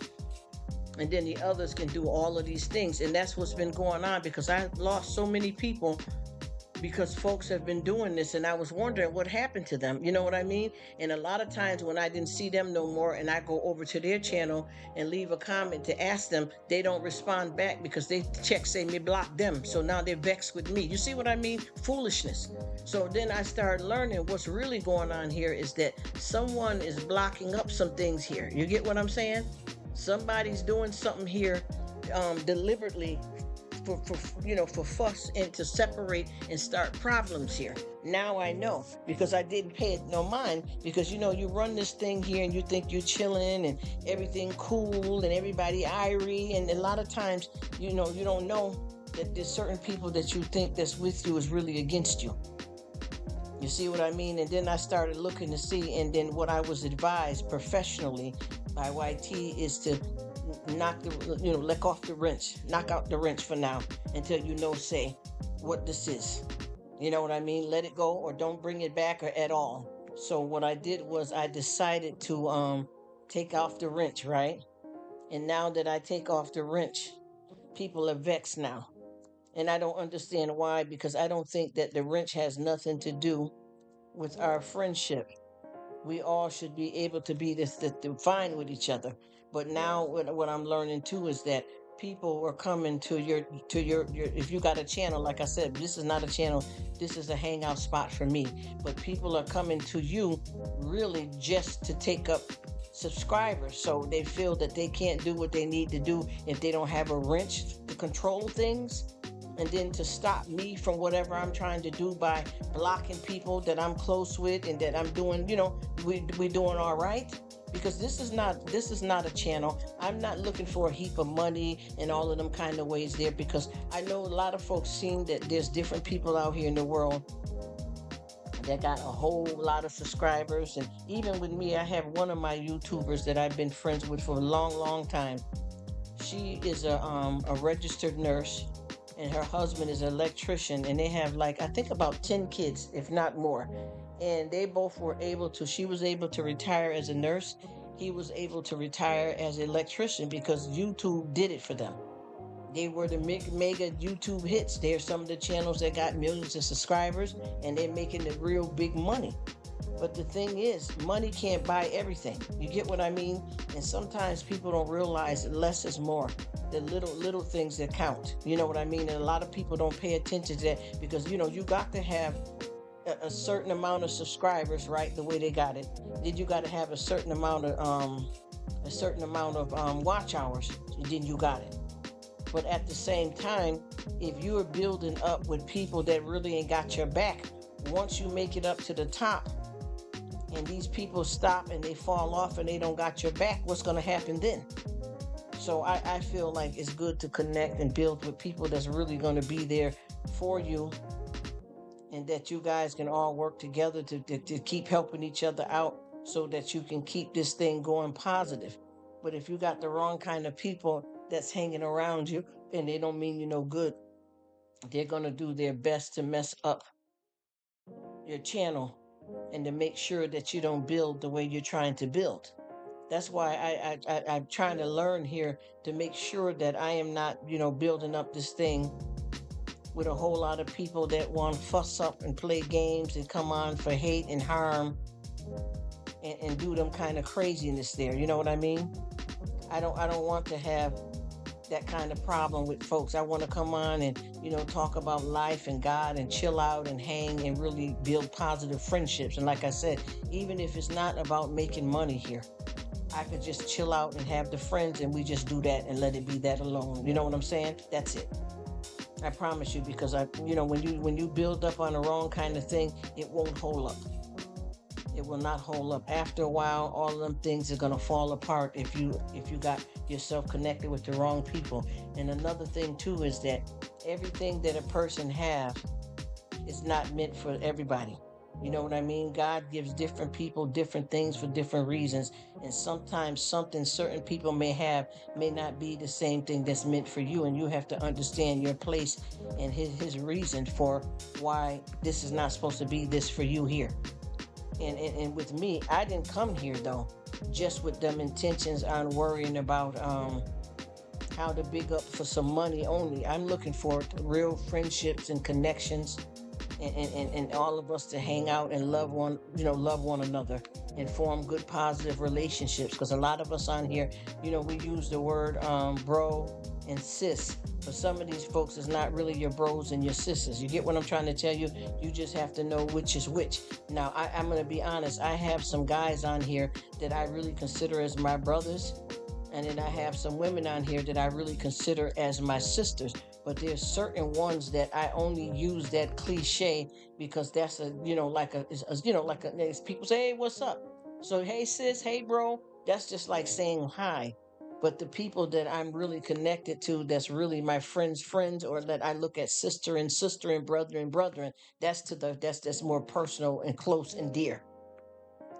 [SPEAKER 1] And then the others can do all of these things. And that's what's been going on because I lost so many people because folks have been doing this and I was wondering what happened to them. You know what I mean? And a lot of times when I didn't see them no more and I go over to their channel and leave a comment to ask them, they don't respond back because they say me block them. So now they're vexed with me. You see what I mean? Foolishness. So then I started learning what's really going on here is that someone is blocking up some things here. You get what I'm saying? Somebody's doing something here deliberately for fuss and to separate and start problems here. Now I know because I didn't pay it no mind because you run this thing here and you think you're chilling and everything cool and everybody irie, and a lot of times you don't know that there's certain people that you think that's with you is really against you. You see what I mean? And then I started looking to see, and then what I was advised professionally by YT is to knock knock out the wrench for now until say what this is. You know what I mean? Let it go or don't bring it back or at all. So what I did was I decided to take off the wrench, right? And now that I take off the wrench, people are vexed now. And I don't understand why, because I don't think that the wrench has nothing to do with our friendship. We all should be able to be fine with each other. But now what I'm learning too is that people are coming to your if you got a channel, like I said, this is not a channel, this is a hangout spot for me. But people are coming to you really just to take up subscribers, so they feel that they can't do what they need to do if they don't have a wrench to control things. And then to stop me from whatever I'm trying to do by blocking people that I'm close with and that I'm doing, we're doing all right. Because this is not a channel. I'm not looking for a heap of money and all of them kind of ways there, because I know a lot of folks seem that there's different people out here in the world that got a whole lot of subscribers. And even with me, I have one of my YouTubers that I've been friends with for a long time. She is a registered nurse, and her husband is an electrician, and they have I think about 10 kids, if not more. And they both were she was able to retire as a nurse. He was able to retire as an electrician because YouTube did it for them. They were the mega YouTube hits. They're some of the channels that got millions of subscribers, and they're making the real big money. But the thing is, money can't buy everything. You get what I mean? And sometimes people don't realize that less is more. The little things that count. You know what I mean? And a lot of people don't pay attention to that because, you got to have a certain amount of subscribers, right? The way they got it. Then you got to have a certain amount of watch hours. And then you got it. But at the same time, if you're building up with people that really ain't got your back, once you make it up to the top, and these people stop and they fall off and they don't got your back, what's going to happen then? So I feel like it's good to connect and build with people that's really going to be there for you, and that you guys can all work together to keep helping each other out so that you can keep this thing going positive. But if you got the wrong kind of people that's hanging around you and they don't mean you no good, they're going to do their best to mess up your channel and to make sure that you don't build the way you're trying to build. That's why I'm trying to learn here to make sure that I am not, building up this thing with a whole lot of people that want to fuss up and play games and come on for hate and harm and do them kind of craziness there. You know what I mean? I don't want to have that kind of problem with folks. I want to come on and, talk about life and God and chill out and hang and really build positive friendships. And like I said, even if it's not about making money here, I could just chill out and have the friends and we just do that and let it be that alone. You know what I'm saying? That's it. I promise you, because when you build up on the wrong kind of thing, it won't hold up. It will not hold up. After a while, all of them things are gonna fall apart if you got yourself connected with the wrong people. And another thing too is that everything that a person have is not meant for everybody. You know what I mean? God gives different people different things for different reasons. And sometimes something certain people may have may not be the same thing that's meant for you. And you have to understand your place and his reason for why this is not supposed to be this for you here. And with me, I didn't come here though just with them intentions on worrying about how to big up for some money only. I'm looking for real friendships and connections, and all of us to hang out and love one another and form good positive relationships. Because a lot of us on here, we use the word bro and sis. But some of these folks is not really your bros and your sisters. You get what I'm trying to tell you? You just have to know which is which. Now, I'm going to be honest. I have some guys on here that I really consider as my brothers. And then I have some women on here that I really consider as my sisters. But there's certain ones that I only use that cliche because that's people say, hey, what's up? So, hey, sis, hey, bro. That's just like saying hi. But the people that I'm really connected to, that's really my friends, or that I look at sister and brethren, that's more personal and close and dear.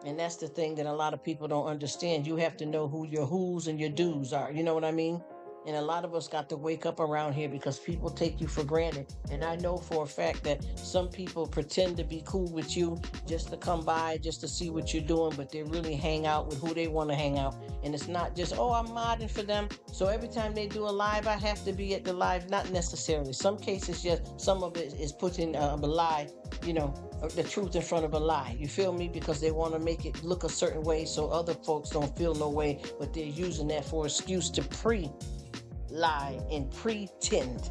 [SPEAKER 1] And that's the thing that a lot of people don't understand. You have to know who your who's and your do's are. You know what I mean? And a lot of us got to wake up around here because people take you for granted. And I know for a fact that some people pretend to be cool with you just to come by, just to see what you're doing, but they really hang out with who they want to hang out. And it's not just, oh, I'm modding for them, so every time they do a live, I have to be at the live. Not necessarily. Some cases, just some of it is putting a lie, the truth in front of a lie. You feel me? Because they want to make it look a certain way so other folks don't feel no way, but they're using that for excuse to lie and pretend.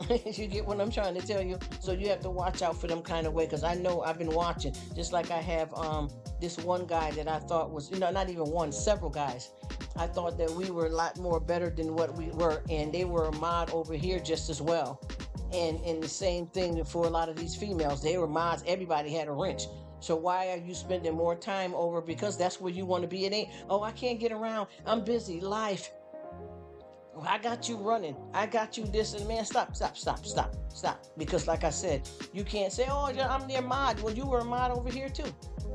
[SPEAKER 1] You get what I'm trying to tell you? So you have to watch out for them kind of way, because I know I've been watching, just like I have this one guy that I thought was, not even one, several guys. I thought that we were a lot more better than what we were, and they were a mod over here just as well. And the same thing for a lot of these females. They were mods. Everybody had a wrench. So why are you spending more time over? Because that's where you want to be. It ain't, oh, I can't get around, I'm busy, life. I got you running. I got you this, and man, stop. Because like I said, you can't say, oh, I'm their mod. Well, you were a mod over here too.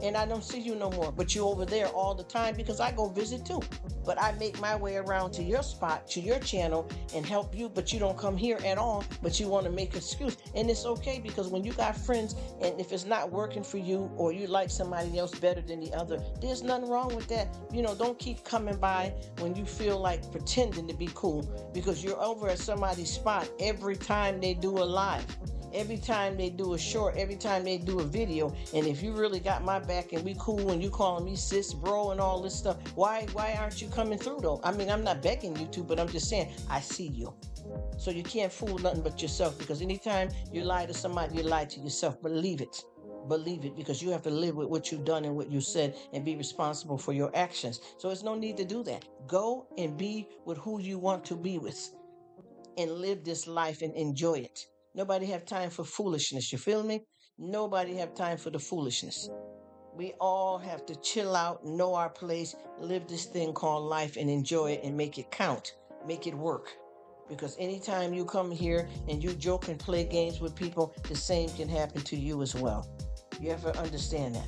[SPEAKER 1] And I don't see you no more, but you over there all the time because I go visit too. But I make my way around to your spot, to your channel, and help you, but you don't come here at all, but you want to make an excuse. And it's okay, because when you got friends, and if it's not working for you, or you like somebody else better than the other, there's nothing wrong with that. Don't keep coming by when you feel like pretending to be cool, because you're over at somebody's spot every time they do a live. Every time they do a short, every time they do a video. And if you really got my back and we cool and you calling me sis, bro, and all this stuff, why aren't you coming through though? I mean, I'm not begging you to, but I'm just saying, I see you. So you can't fool nothing but yourself, because anytime you lie to somebody, you lie to yourself. Believe it, because you have to live with what you've done and what you said and be responsible for your actions. So there's no need to do that. Go and be with who you want to be with and live this life and enjoy it. Nobody have time for foolishness. You feel me? Nobody have time for the foolishness. We all have to chill out, know our place, live this thing called life and enjoy it and make it count, make it work. Because anytime you come here and you joke and play games with people, the same can happen to you as well. You ever understand that?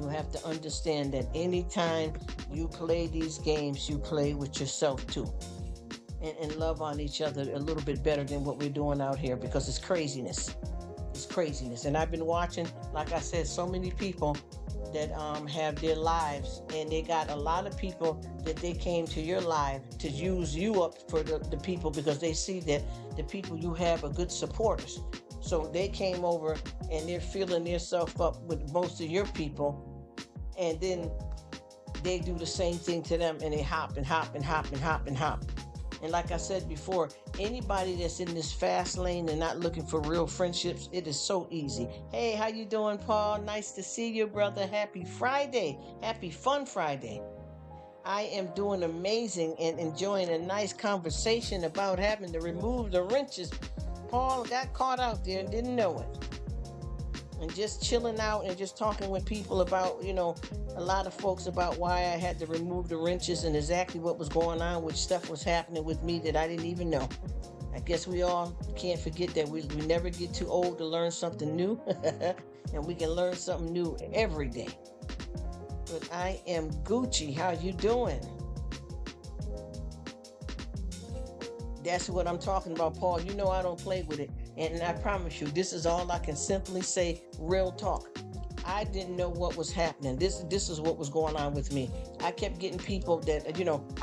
[SPEAKER 1] You have to understand that anytime you play these games, you play with yourself too. And love on each other a little bit better than what we're doing out here, because it's craziness. It's craziness. And I've been watching, like I said, so many people that have their lives, and they got a lot of people that they came to your live to use you up for the people, because they see that the people you have are good supporters. So they came over and they're filling themselves up with most of your people, and then they do the same thing to them, and they hop and hop and hop and hop and hop. And like I said before, anybody that's in this fast lane and not looking for real friendships, it is so easy. Hey, how you doing, Paul? Nice to see you, brother. Happy Friday. Happy Fun Friday. I am doing amazing and enjoying a nice conversation about having to remove the wrenches. Paul got caught out there and didn't know it. And just chilling out and just talking with people about, a lot of folks about why I had to remove the wrenches and exactly what was going on, which stuff was happening with me that I didn't even know. I guess we all can't forget that we never get too old to learn something new. And we can learn something new every day. But I am Gucci. How you doing? That's what I'm talking about, Paul. You know I don't play with it. And I promise you, this is all I can simply say, real talk. I didn't know what was happening. This is what was going on with me. I kept getting people that,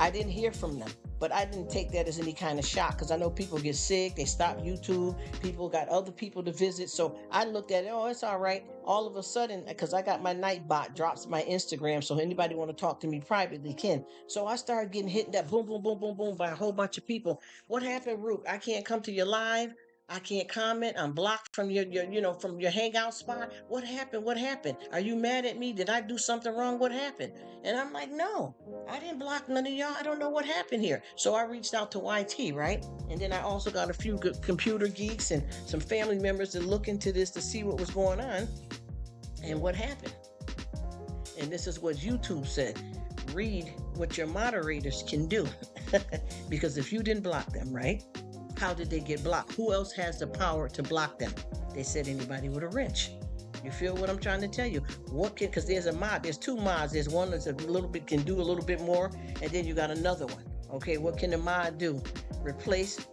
[SPEAKER 1] I didn't hear from them. But I didn't take that as any kind of shock because I know people get sick. They stop YouTube. People got other people to visit. So I looked at it. Oh, it's all right. All of a sudden, because I got my night bot drops my Instagram. So anybody want to talk to me privately can. So I started getting hit that boom, boom, boom, boom, boom by a whole bunch of people. What happened, Rruk? I can't come to your live. I can't comment. I'm blocked from from your hangout spot. What happened? What happened? Are you mad at me? Did I do something wrong? What happened? And I'm like, no, I didn't block none of y'all. I don't know what happened here. So I reached out to YT, right? And then I also got a few good computer geeks and some family members to look into this to see what was going on and what happened. And this is what YouTube said. Read what your moderators can do. Because if you didn't block them, right? How did they get blocked? Who else has the power to block them? They said anybody with a wrench. You feel what I'm trying to tell you? Because there's a mod, there's two mods. There's one that's a little bit, can do a little bit more, and then you got another one. Okay, what can the mod do? Replace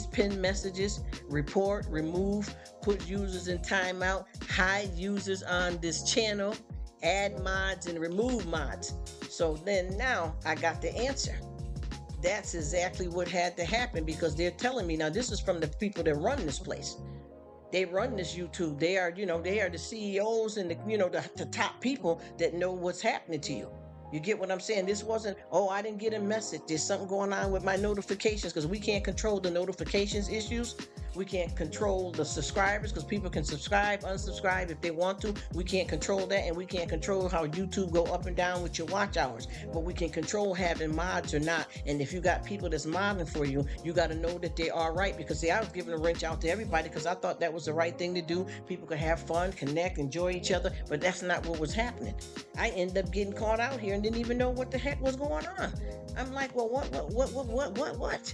[SPEAKER 1] pinned messages, report, remove, put users in timeout, hide users on this channel, add mods and remove mods. So then now I got the answer. That's exactly what had to happen because they're telling me now. This is from the people that run this place. They run this YouTube. They are, they are the CEOs and the top people that know what's happening to you. You get what I'm saying? This wasn't, oh, I didn't get a message. There's something going on with my notifications because we can't control the notifications issues. We can't control the subscribers because people can subscribe, unsubscribe if they want to. We can't control that, and we can't control how YouTube go up and down with your watch hours. But we can control having mods or not. And if you got people that's modding for you, you got to know that they are right. Because see, I was giving a wrench out to everybody because I thought that was the right thing to do. People could have fun, connect, enjoy each other. But that's not what was happening. I ended up getting caught out here and didn't even know what the heck was going on. I'm like, well, what?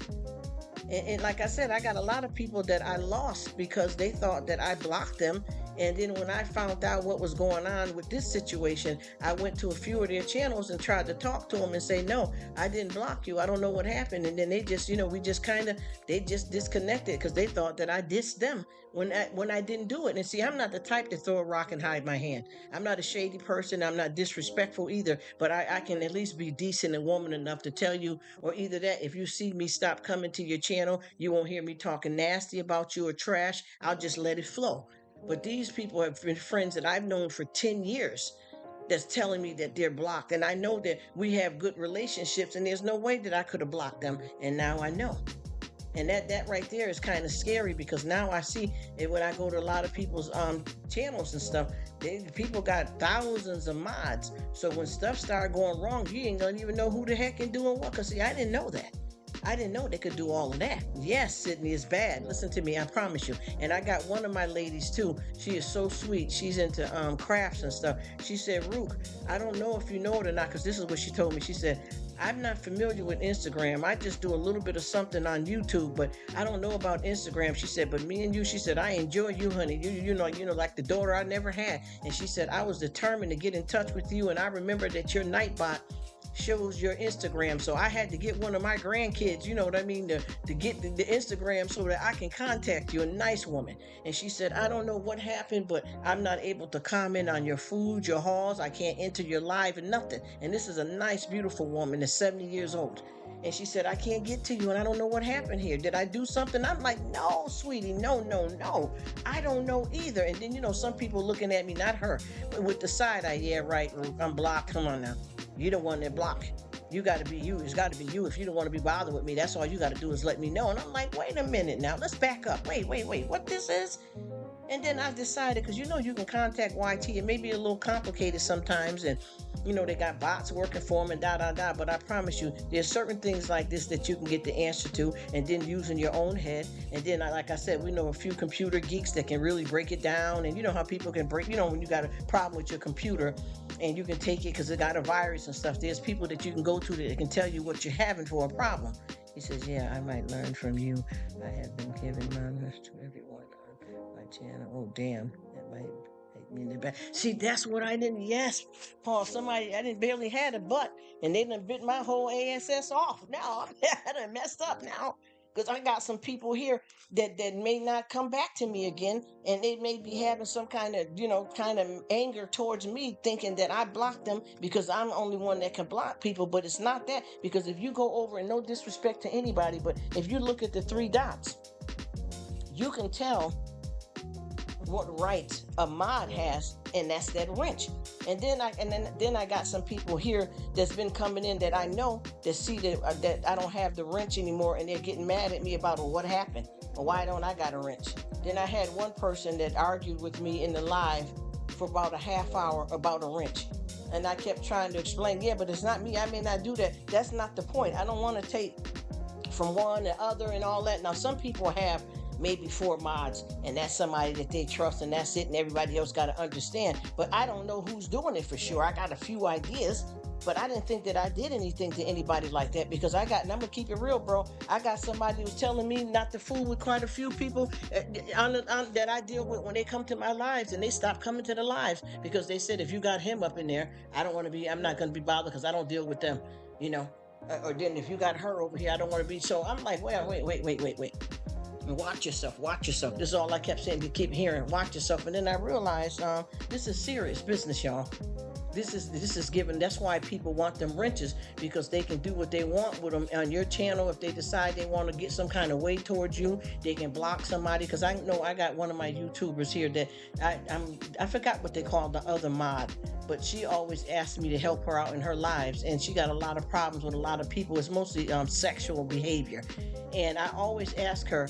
[SPEAKER 1] And like I said, I got a lot of people that I lost because they thought that I blocked them. And then when I found out what was going on with this situation, I went to a few of their channels and tried to talk to them and say, no, I didn't block you. I don't know what happened. And then they just, they just disconnected because they thought that I dissed them when I didn't do it. And see, I'm not the type to throw a rock and hide my hand. I'm not a shady person. I'm not disrespectful either, but I can at least be decent and woman enough to tell you, or either that, if you see me stop coming to your channel, you won't hear me talking nasty about you or trash. I'll just let it flow. But these people have been friends that I've known for 10 years that's telling me that they're blocked. And I know that we have good relationships and there's no way that I could have blocked them. And now I know. And that right there is kind of scary because now I see it when I go to a lot of people's channels and stuff. People got thousands of mods. So when stuff started going wrong, you ain't gonna even know who the heck is doing what. Because see, I didn't know that. I didn't know they could do all of that. Yes, Sydney is bad. Listen to me, I promise you. And I got one of my ladies too. She is so sweet. She's into crafts and stuff. She said, Rruk, I don't know if you know it or not, because this is what she told me. She said, I'm not familiar with Instagram. I just do a little bit of something on YouTube, but I don't know about Instagram. She said, but me and you, she said, I enjoy you, honey. You know, like the daughter I never had. And she said, I was determined to get in touch with you. And I remember that your Nightbot shows your Instagram. So I had to get one of my grandkids, you know what I mean, to get the Instagram so that I can contact you. A nice woman. And she said, I don't know what happened, but I'm not able to comment on your food, your hauls. I can't enter your live and nothing. And this is a nice, beautiful woman that's 70 years old. And she said, I can't get to you and I don't know what happened here. Did I do something? I'm like, no, sweetie, no, no, no. I don't know either. And then, some people looking at me, not her, but with the side eye, yeah, right, I'm blocked. Come on now. You the one that blocked. You got to be you. It's got to be you. If you don't want to be bothered with me, that's all you got to do is let me know. And I'm like, wait a minute now. Let's back up. Wait. What this is? And then I decided, because you can contact YT. It may be a little complicated sometimes. And, they got bots working for them and da. But I promise you, there's certain things like this that you can get the answer to and then use in your own head. And then, like I said, we know a few computer geeks that can really break it down. And you know how people can break, when you got a problem with your computer and you can take it because it got a virus and stuff. There's people that you can go to that can tell you what you're having for a problem. He says, yeah, I might learn from you. I have been giving knowledge to everyone on my channel. Oh, damn. That might hit me in the back. See, that's what I didn't. Yes, Paul, I didn't barely had a butt, and they done bit my whole ASS off. Now, I done messed up now. Because I got some people here that may not come back to me again, and they may be having some kind of anger towards me, thinking that I blocked them because I'm the only one that can block people. But it's not that, because if you go over, and no disrespect to anybody, but if you look at the three dots, you can tell what rights a mod has, and that's that wrench. And then I got some people here that's been coming in that I know that see that I don't have the wrench anymore, and they're getting mad at me about what happened or why don't I got a wrench. Then I had one person that argued with me in the live for about a half hour about a wrench. And I kept trying to explain, yeah, but it's not me. I may not do that. That's not the point. I don't want to take from one to other and all that. Now, some people have maybe 4 mods, and that's somebody that they trust, and that's it, and everybody else got to understand. But I don't know who's doing it for sure. I got a few ideas, but I didn't think that I did anything to anybody like that, because and I'm gonna keep it real, bro. I got somebody who's telling me not to fool with quite a few people that I deal with when they come to my lives, and they stop coming to the lives because they said, if you got him up in there, I'm not gonna be bothered because I don't deal with them, or then if you got her over here, I don't want to be. So I'm like, wait. Watch yourself. This is all I kept saying. You keep hearing, watch yourself. And then I realized this is serious business, y'all. This is given. That's why people want them wrenches, because they can do what they want with them on your channel. If they decide they want to get some kind of way towards you, they can block somebody. Because I know I got one of my YouTubers here that I forgot what they call the other mod, but she always asked me to help her out in her lives, and she got a lot of problems with a lot of people. It's mostly sexual behavior, and I always ask her,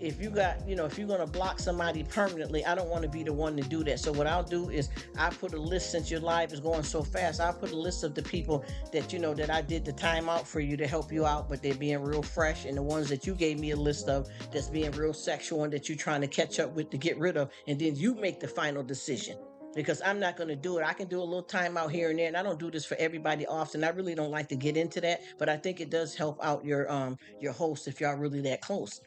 [SPEAKER 1] if you got, if you're going to block somebody permanently, I don't want to be the one to do that. So what I'll do is I put a list, since your live is going so fast, I'll put a list of the people that, that I did the timeout for you to help you out, but they're being real fresh. And the ones that you gave me a list of that's being real sexual and that you're trying to catch up with to get rid of. And then you make the final decision, because I'm not going to do it. I can do a little timeout here and there, and I don't do this for everybody often. I really don't like to get into that, but I think it does help out your host if y'all really that close.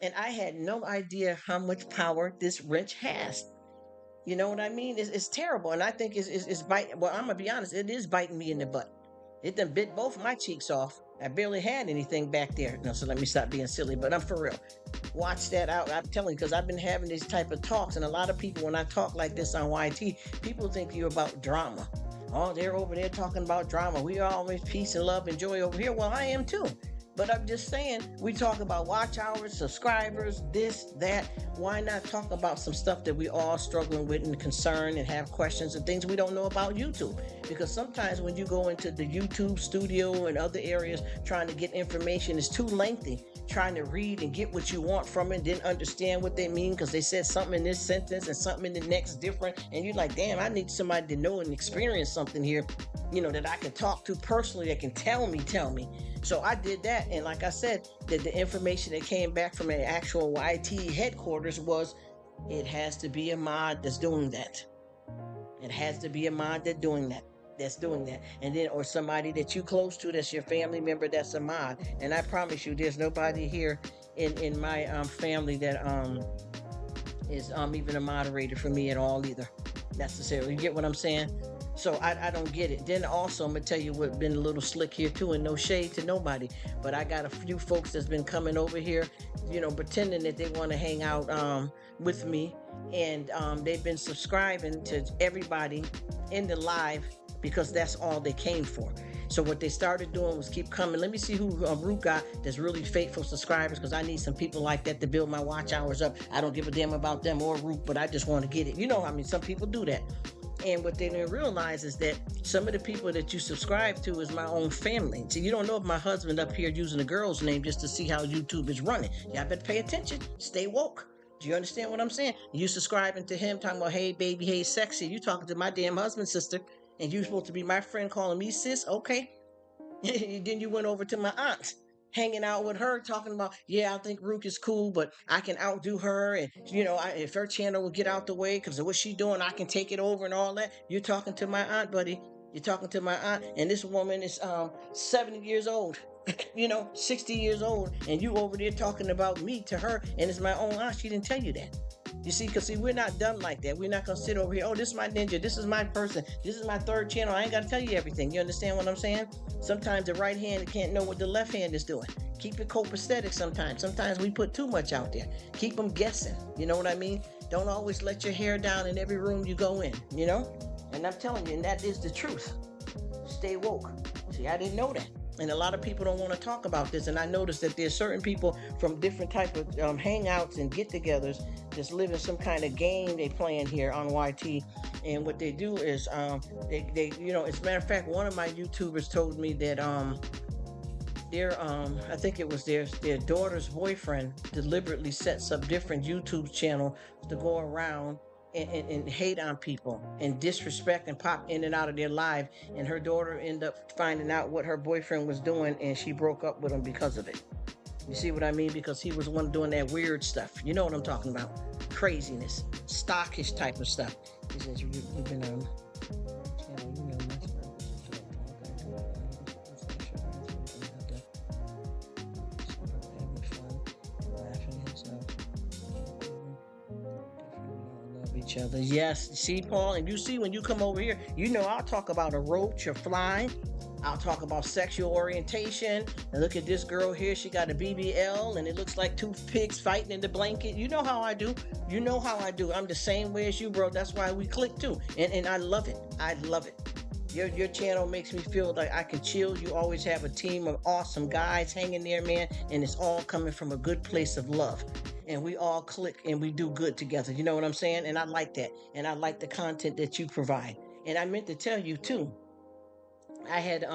[SPEAKER 1] And I had no idea how much power this wrench has. You know what I mean? It's terrible. And I think it's biting. Well, I'm going to be honest. It is biting me in the butt. It done bit both my cheeks off. I barely had anything back there. No, so let me stop being silly. But I'm for real. Watch that out. I'm telling you, because I've been having these type of talks. And a lot of people, when I talk like this on YT, people think you're about drama. Oh, they're over there talking about drama. We are always peace and love and joy over here. Well, I am too. But I'm just saying, we talk about watch hours, subscribers, this, that. Why not talk about some stuff that we all struggling with and concerned and have questions and things we don't know about YouTube? Because sometimes when you go into the YouTube studio and other areas trying to get information, it's too lengthy. Trying to read and get what you want from it, then understand what they mean, because they said something in this sentence and something in the next different. And you're like, damn, I need somebody to know and experience something here, that I can talk to personally, that can tell me. So I did that, and like I said, that the information that came back from an actual YT headquarters was, it has to be a mod that's doing that. It has to be a mod that's doing that. And then, or somebody that you close to, that's your family member, that's a mod. And I promise you, there's nobody here in my family that is even a moderator for me at all either, necessarily. You get what I'm saying? So I don't get it. Then also, I'm going to tell you what been a little slick here too, and no shade to nobody, but I got a few folks that's been coming over here, pretending that they want to hang out with me. And they've been subscribing to everybody in the live because that's all they came for. So what they started doing was keep coming. Let me see who Rruk got that's really faithful subscribers, because I need some people like that to build my watch hours up. I don't give a damn about them or Rruk, but I just want to get it. You know, I mean, some people do that. And what they didn't realize is that some of the people that you subscribe to is my own family. So you don't know if my husband up here using a girl's name just to see how YouTube is running. Y'all better pay attention. Stay woke. Do you understand what I'm saying? You subscribing to him, talking about, hey, baby, hey, sexy. You talking to my damn husband, sister. And you supposed to be my friend calling me sis? Okay. Then you went over to my aunt, hanging out with her, talking about, yeah, I think Rruk is cool, but I can outdo her. And, you know, if her channel will get out the way because of what she's doing, I can take it over and all that. You're talking to my aunt, buddy. You're talking to my aunt. And this woman is 70 years old, 60 years old. And you over there talking about me to her. And it's my own aunt. She didn't tell you that. You see, because we're not done like that. We're not going to sit over here, oh, this is my ninja, this is my person, this is my third channel. I ain't got to tell you everything. You understand what I'm saying? Sometimes the right hand can't know what the left hand is doing. Keep it copacetic sometimes. Sometimes we put too much out there. Keep them guessing. You know what I mean? Don't always let your hair down in every room you go in, And I'm telling you, and that is the truth. Stay woke. See, I didn't know that. And a lot of people don't want to talk about this. And I noticed that there's certain people from different type of hangouts and get-togethers that's living some kind of game they playing here on YT. And what they do is they as a matter of fact, one of my YouTubers told me that their I think it was their daughter's boyfriend deliberately sets up different YouTube channels to go around and hate on people and disrespect and pop in and out of their life. And her daughter ended up finding out what her boyfriend was doing, and she broke up with him because of it. You see what I mean? Because he was the one doing that weird stuff. You know what I'm talking about? Craziness, stockish type of stuff. He says, you've been on. Each other. Yes. See, Paul, and you see when you come over here, I'll talk about a roach or flying. I'll talk about sexual orientation. And look at this girl here. She got a BBL and it looks like two pigs fighting in the blanket. You know how I do. You know how I do. I'm the same way as you, bro. That's why we click too. And I love it. I love it. Your channel makes me feel like I can chill. You always have a team of awesome guys hanging there, man. And it's all coming from a good place of love. And we all click and we do good together. You know what I'm saying? And I like that. And I like the content that you provide. And I meant to tell you too, I had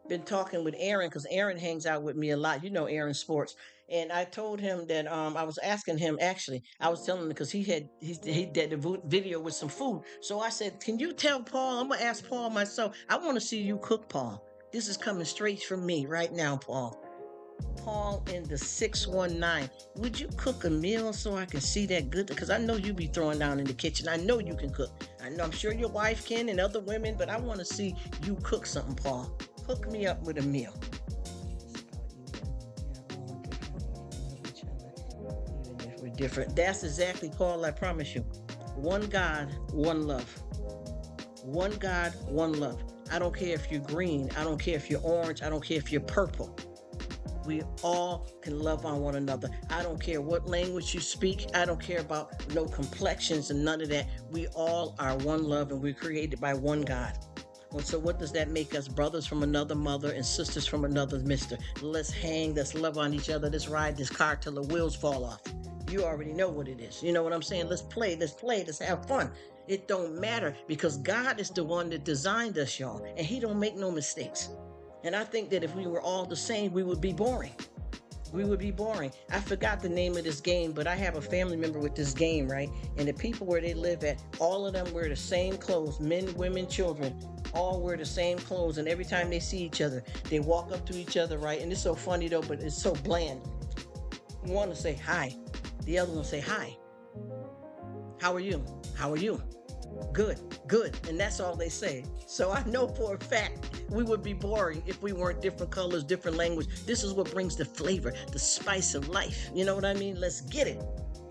[SPEAKER 1] been talking with Aaron, because Aaron hangs out with me a lot. You know Aaron Sports. And I told him that I was asking him, actually, I was telling him because he did a video with some food. So I said, can you tell Paul? I'm going to ask Paul myself. I want to see you cook, Paul. This is coming straight from me right now, Paul. Paul in the 619. Would you cook a meal so I can see that good? Because I know you be throwing down in the kitchen. I know you can cook. I know, I'm sure your wife can and other women, but I want to see you cook something, Paul. Hook me up with a meal. Even if we're different. That's exactly, Paul, I promise you. One God, one love. One God, one love. I don't care if you're green. I don't care if you're orange. I don't care if you're purple. We all can love on one another. I don't care what language you speak. I don't care about no complexions and none of that. We all are one love and we're created by one God. Well, so what does that make us? Brothers from another mother and sisters from another mister. Let's hang, let's love on each other. Let's ride this car till the wheels fall off. You already know what it is. You know what I'm saying? Let's play, let's have fun. It don't matter because God is the one that designed us, y'all. And he don't make no mistakes. And I think that if we were all the same, we would be boring. We would be boring. I forgot the name of this game, but I have a family member with this game, right? And the people where they live at, all of them wear the same clothes. Men, women, children, all wear the same clothes. And every time they see each other, they walk up to each other, right? And it's so funny though, but it's so bland. One will say hi. The other one will say hi. How are you? How are you? Good, good. And that's all they say. So I know for a fact we would be boring if we weren't different colors, different language. This is what brings the flavor, the spice of life. You know what I mean? Let's get it.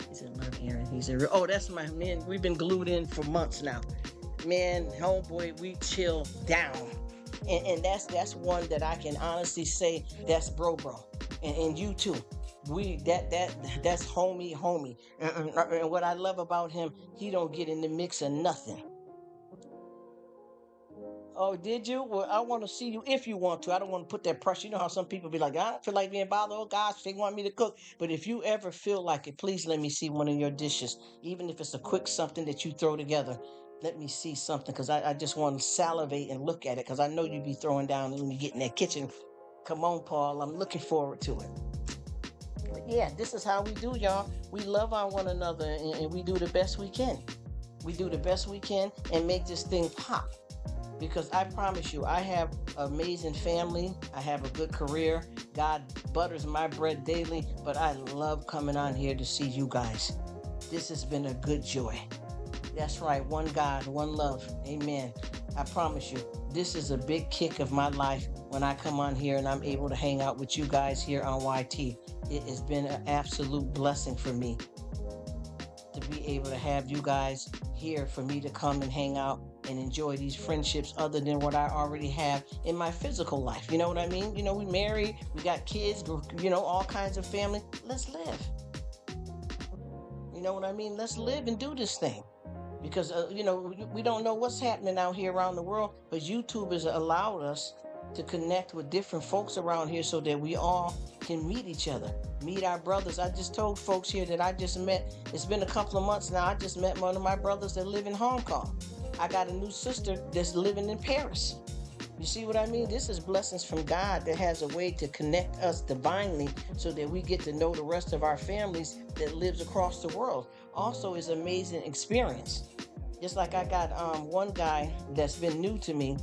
[SPEAKER 1] He said, "Love Aaron." He said, "Oh, that's my man. We've been glued in for months now. Man, homeboy, we chill down." And that's one that I can honestly say that's bro. And you too. That's homie. And what I love about him, he don't get in the mix of nothing. Oh, did you? Well, I want to see you if you want to. I don't want to put that pressure. You know how some people be like, I don't feel like being bothered. Oh, gosh, they want me to cook. But if you ever feel like it, please let me see one of your dishes, even if it's a quick something that you throw together. Let me see something because I just want to salivate and look at it because I know you be throwing down when you get in that kitchen. Come on, Paul. I'm looking forward to it. But yeah, this is how we do, y'all. We love on one another and we do the best we can. We do the best we can and make this thing pop because I promise you, I have amazing family. I have a good career. God butters my bread daily, but I love coming on here to see you guys. This has been a good joy. That's right. One God, one love. Amen. I promise you, this is a big kick of my life when I come on here and I'm able to hang out with you guys here on YT. It has been an absolute blessing for me to be able to have you guys here for me to come and hang out and enjoy these friendships other than what I already have in my physical life. You know what I mean? You know, we married, we got kids, you know, all kinds of family. Let's live. You know what I mean? Let's live and do this thing. Because, you know, we don't know what's happening out here around the world, but YouTube has allowed us to connect with different folks around here so that we all can meet each other, meet our brothers. I just told folks here that I just met, it's been a couple of months now, I just met one of my brothers that live in Hong Kong. I got a new sister that's living in Paris. You see what I mean? This is blessings from God that has a way to connect us divinely so that we get to know the rest of our families that lives across the world. Also is an amazing experience. Just like I got one guy that's been new to me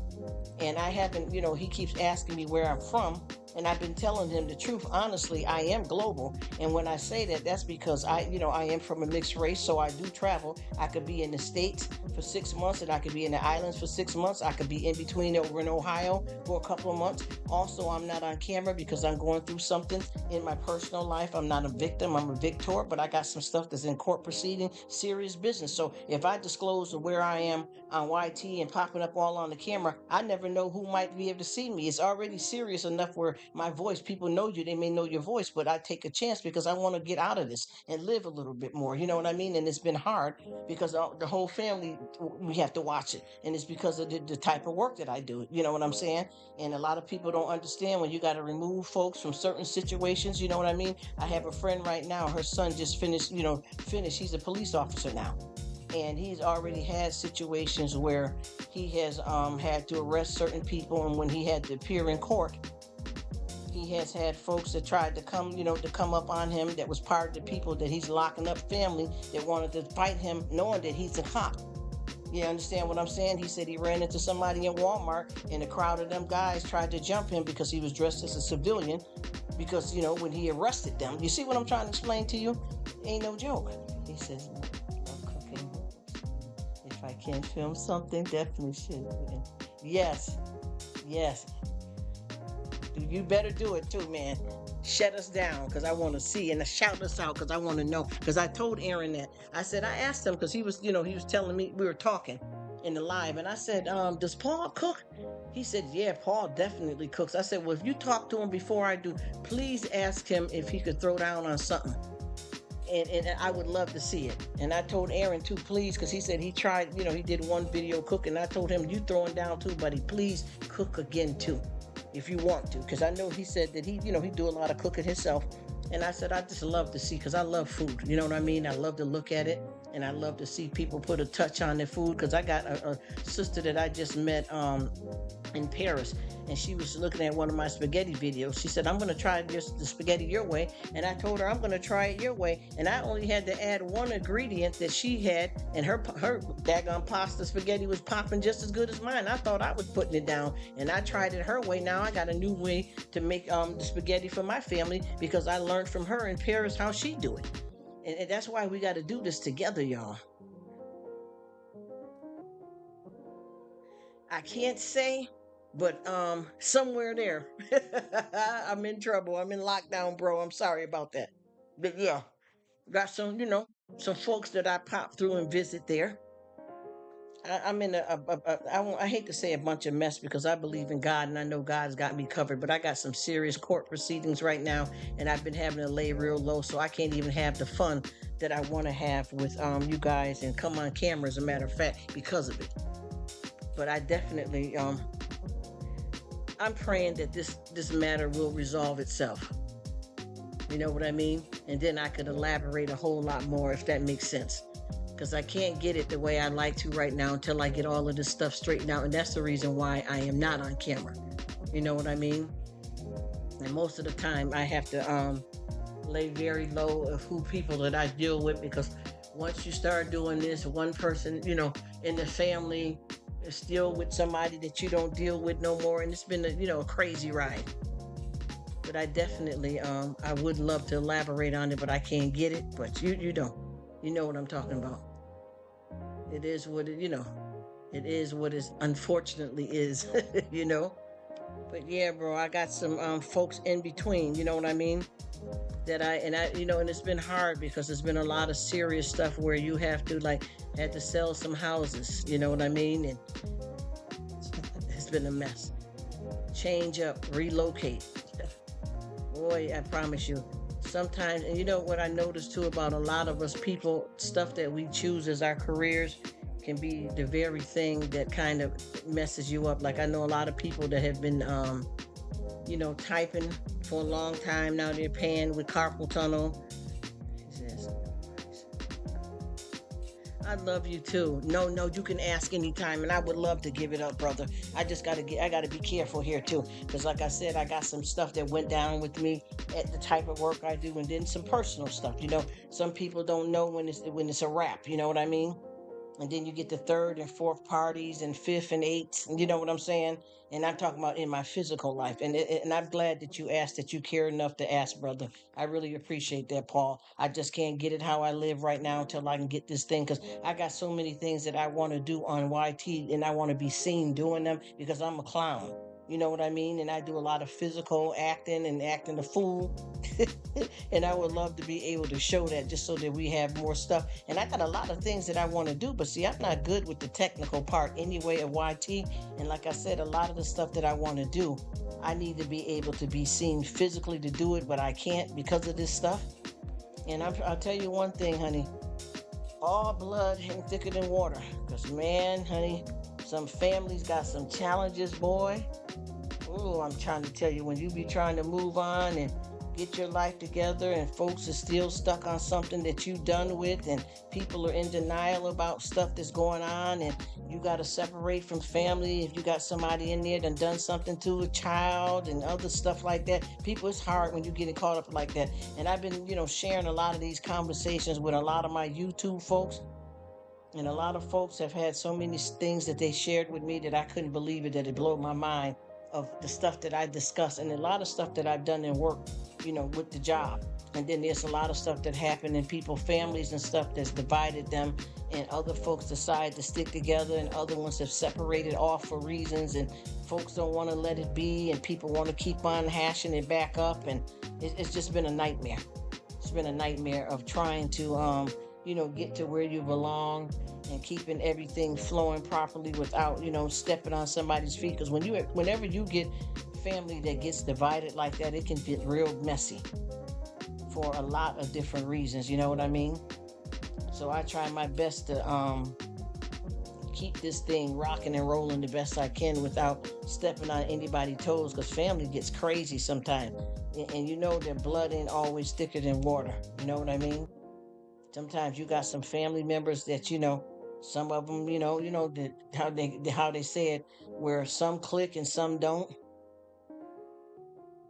[SPEAKER 1] and I haven't, you know, he keeps asking me where I'm from. And I've been telling him the truth. Honestly, I am global. And when I say that, that's because I am from a mixed race, so I do travel. I could be in the States for 6 months, and I could be in the islands for 6 months. I could be in between over in Ohio for a couple of months. Also, I'm not on camera because I'm going through something in my personal life. I'm not a victim, I'm a victor, but I got some stuff that's in court proceeding, serious business. So if I disclose where I am on YT and popping up all on the camera, I never know who might be able to see me. It's already serious enough where my voice, people know you, they may know your voice, but I take a chance because I want to get out of this and live a little bit more. You know what I mean? And it's been hard because the whole family, we have to watch it. And it's because of the type of work that I do. You know what I'm saying? And a lot of people don't understand when you got to remove folks from certain situations. You know what I mean? I have a friend right now, her son just finished, he's a police officer now. And he's already had situations where he has had to arrest certain people, and when he had to appear in court, he has had folks that tried to come up on him that was part of the people that he's locking up, family that wanted to fight him knowing that he's a cop. You understand what I'm saying? He said he ran into somebody in Walmart and a crowd of them guys tried to jump him because he was dressed as a civilian because, when he arrested them. You see what I'm trying to explain to you? Ain't no joke. He says, I'm cooking. If I can film something, definitely should. Yes. You better do it too, man. Shut us down because I want to see, and shout us out because I want to know. Because I told Aaron that. I asked him because he was telling me, we were talking in the live, and I said, does Paul cook? He said, yeah, Paul definitely cooks. I said, well, if you talk to him before I do, please ask him if he could throw down on something. And I would love to see it. And I told Aaron too, please, because he said he tried, he did one video cooking. I told him, you throwing down too, buddy, please cook again too, if you want to. Because I know he said that he do a lot of cooking himself. And I said, I just love to see, because I love food. You know what I mean? I love to look at it. And I love to see people put a touch on their food, because I got a sister that I just met in Paris, and she was looking at one of my spaghetti videos. She said, I'm going to try the spaghetti your way. And I told her, I'm going to try it your way. And I only had to add one ingredient that she had, and her daggone pasta spaghetti was popping just as good as mine. I thought I was putting it down, and I tried it her way. Now I got a new way to make the spaghetti for my family, because I learned from her in Paris how she do it. And that's why we got to do this together, y'all. I can't say, but somewhere there. I'm in trouble. I'm in lockdown, bro. I'm sorry about that. But yeah, got some, some folks that I pop through and visit there. I'm in I hate to say a bunch of mess, because I believe in God and I know God's got me covered, but I got some serious court proceedings right now, and I've been having to lay real low, so I can't even have the fun that I want to have with you guys and come on camera, as a matter of fact, because of it. But I definitely I'm praying that this matter will resolve itself. You know what I mean? And then I could elaborate a whole lot more if that makes sense. Because I can't get it the way I like to right now until I get all of this stuff straightened out. And that's the reason why I am not on camera. You know what I mean? And most of the time I have to lay very low of who people that I deal with, because once you start doing this, one person, in the family is still with somebody that you don't deal with no more. And it's been a crazy ride. But I definitely I would love to elaborate on it, but I can't get it. But you don't. You know what I'm talking about. It is what it is what it unfortunately is, But yeah, bro, I got some folks in between, you know what I mean? That and it's been hard because there's been a lot of serious stuff where you have to had to sell some houses, you know what I mean? And it's been a mess. Change up, relocate. Boy, I promise you. Sometimes, and you know what I noticed too about a lot of us people, stuff that we choose as our careers can be the very thing that kind of messes you up. Like I know a lot of people that have been, typing for a long time now. They're paying with carpal tunnel. I love you too. No, you can ask anytime, and I would love to give it up, brother. I gotta be careful here too, because like I said, I got some stuff that went down with me at the type of work I do, and then some personal stuff. Some people don't know when it's a wrap. You know what I mean? And then you get the third and fourth parties and fifth and eighth. You know what I'm saying? And I'm talking about in my physical life. And I'm glad that you asked, that you care enough to ask, brother. I really appreciate that, Paul. I just can't get it how I live right now until I can get this thing, because I got so many things that I want to do on YT, and I want to be seen doing them because I'm a clown. You know what I mean? And I do a lot of physical acting and acting the fool. And I would love to be able to show that, just so that we have more stuff. And I got a lot of things that I want to do, but see, I'm not good with the technical part anyway of YT. And like I said, a lot of the stuff that I want to do, I need to be able to be seen physically to do it, but I can't because of this stuff. And I'll tell you one thing, honey. All blood ain't thicker than water. Because, man, honey, some families got some challenges, boy. Ooh, I'm trying to tell you, when you be trying to move on and get your life together, and folks are still stuck on something that you done with, and people are in denial about stuff that's going on, and you got to separate from family if you got somebody in there that done something to a child and other stuff like that. People, it's hard when you get caught up like that. And I've been, sharing a lot of these conversations with a lot of my YouTube folks. And a lot of folks have had so many things that they shared with me that I couldn't believe it, that it blew my mind, of the stuff that I discussed, and a lot of stuff that I've done in work, with the job. And then there's a lot of stuff that happened in people's families and stuff that's divided them, and other folks decide to stick together, and other ones have separated off for reasons, and folks don't want to let it be, and people want to keep on hashing it back up, and it's just been a nightmare. It's been a nightmare of trying to get to where you belong and keeping everything flowing properly without, stepping on somebody's feet. Because whenever you get family that gets divided like that, it can get real messy for a lot of different reasons. You know what I mean? So I try my best to keep this thing rocking and rolling the best I can without stepping on anybody's toes, because family gets crazy sometimes. And you know that blood ain't always thicker than water. You know what I mean? Sometimes you got some family members that, some of them, that how they say it, where some click and some don't.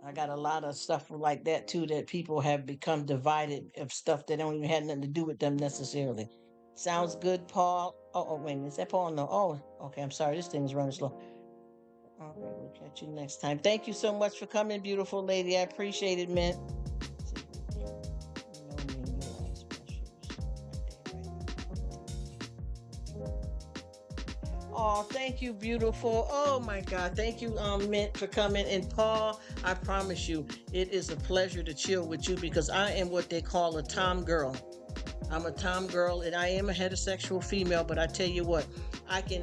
[SPEAKER 1] I got a lot of stuff like that too, that people have become divided of stuff that don't even have nothing to do with them necessarily. Sounds good, Paul. Oh, wait, is that Paul? No. Oh, okay. I'm sorry. This thing's running slow. All right, we'll catch you next time. Thank you so much for coming, beautiful lady. I appreciate it, man. Oh, thank you, beautiful. Oh my God. Thank you, Mint, for coming. And Paul, I promise you, it is a pleasure to chill with you, because I am what they call a tom girl. I'm a tom girl, and I am a heterosexual female, but I tell you what, I can